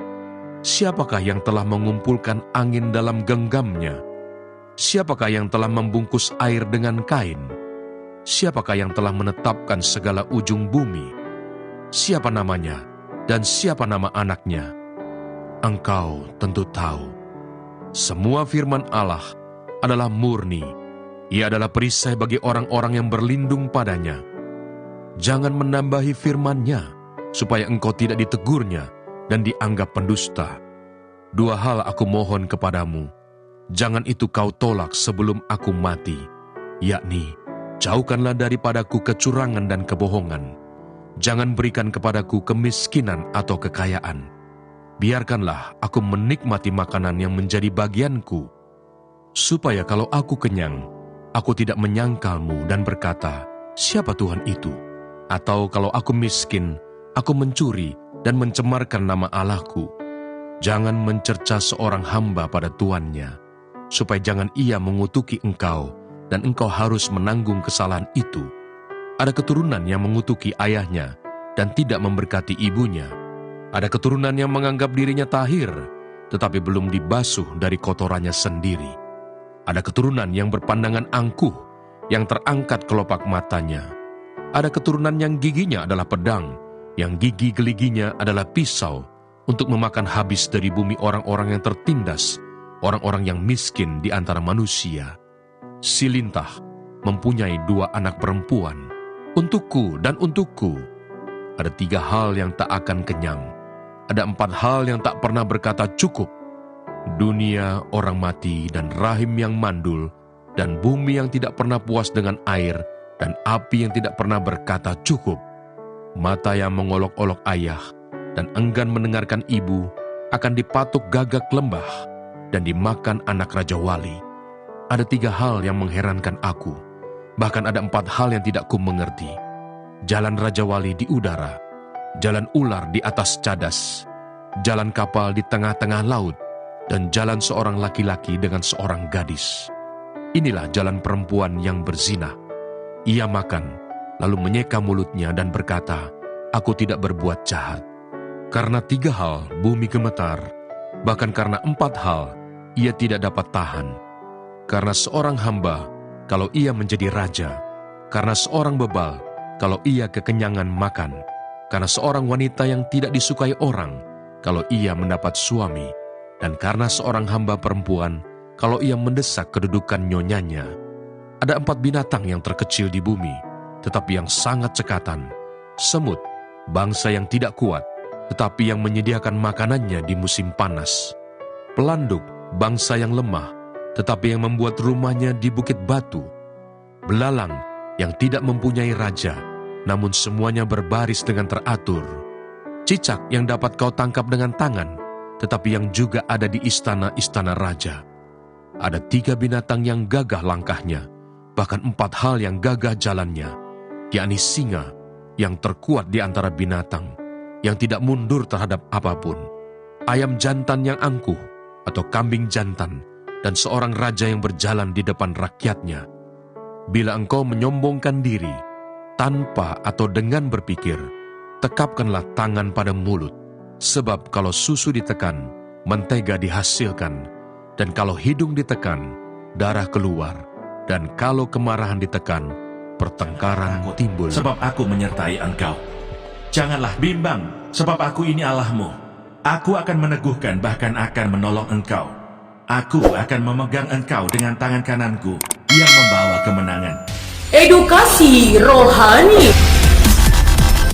Siapakah yang telah mengumpulkan angin dalam genggamnya? Siapakah yang telah membungkus air dengan kain? Siapakah yang telah menetapkan segala ujung bumi? Siapa namanya dan siapa nama anaknya? Engkau tentu tahu. Semua firman Allah adalah murni. Ia adalah perisai bagi orang-orang yang berlindung padanya. Jangan menambahi firman-Nya, supaya engkau tidak ditegurnya dan dianggap pendusta. 2 hal aku mohon kepadamu, jangan itu kau tolak sebelum aku mati, yakni, jauhkanlah daripadaku kecurangan dan kebohongan. Jangan berikan kepadaku kemiskinan atau kekayaan. Biarkanlah aku menikmati makanan yang menjadi bagianku, supaya kalau aku kenyang, aku tidak menyangkalmu dan berkata, siapa Tuhan itu? Atau kalau aku miskin, aku mencuri dan mencemarkan nama Allahku. Jangan mencerca seorang hamba pada tuannya, supaya jangan ia mengutuki engkau, dan engkau harus menanggung kesalahan itu. Ada keturunan yang mengutuki ayahnya, dan tidak memberkati ibunya. Ada keturunan yang menganggap dirinya tahir, tetapi belum dibasuh dari kotorannya sendiri. Ada keturunan yang berpandangan angkuh, yang terangkat kelopak matanya. Ada keturunan yang giginya adalah pedang, yang gigi geliginya adalah pisau, untuk memakan habis dari bumi orang-orang yang tertindas, orang-orang yang miskin di antara manusia. Si lintah mempunyai 2 anak perempuan, untukku dan untukku. Ada 3 hal yang tak akan kenyang. Ada 4 hal yang tak pernah berkata cukup. Dunia, orang mati, dan rahim yang mandul, dan bumi yang tidak pernah puas dengan air, dan api yang tidak pernah berkata cukup. Mata yang mengolok-olok ayah dan enggan mendengarkan ibu akan dipatuk gagak lembah dan dimakan anak Raja Wali. Ada 3 hal yang mengherankan aku, bahkan ada 4 hal yang tidak ku mengerti. Jalan Raja Wali di udara, jalan ular di atas cadas, jalan kapal di tengah-tengah laut, dan jalan seorang laki-laki dengan seorang gadis. Inilah jalan perempuan yang berzina. Ia makan, lalu menyeka mulutnya dan berkata, aku tidak berbuat jahat. Karena 3 hal bumi gemetar, bahkan karena 4 hal ia tidak dapat tahan. Karena seorang hamba, kalau ia menjadi raja. Karena seorang bebal, kalau ia kekenyangan makan. Karena seorang wanita yang tidak disukai orang, kalau ia mendapat suami. Dan karena seorang hamba perempuan, kalau ia mendesak kedudukan nyonyanya. Ada 4 binatang yang terkecil di bumi, tetapi yang sangat cekatan. Semut, bangsa yang tidak kuat, tetapi yang menyediakan makanannya di musim panas. Pelanduk, bangsa yang lemah, tetapi yang membuat rumahnya di bukit batu. Belalang, yang tidak mempunyai raja, namun semuanya berbaris dengan teratur. Cicak yang dapat kau tangkap dengan tangan, tetapi yang juga ada di istana-istana raja. Ada 3 binatang yang gagah langkahnya, bahkan 4 hal yang gagah jalannya, yakni singa yang terkuat di antara binatang, yang tidak mundur terhadap apapun, ayam jantan yang angkuh atau kambing jantan, dan seorang raja yang berjalan di depan rakyatnya. Bila engkau menyombongkan diri, tanpa atau dengan berpikir, tekapkanlah tangan pada mulut, sebab kalau susu ditekan, mentega dihasilkan, dan kalau hidung ditekan, darah keluar, dan kalau kemarahan ditekan, pertengkaran timbul. Sebab aku menyertai engkau. Janganlah bimbang, sebab aku ini Allahmu. Aku akan meneguhkan, bahkan akan menolong engkau. Aku akan memegang engkau dengan tangan kananku yang membawa kemenangan. Edukasi rohani.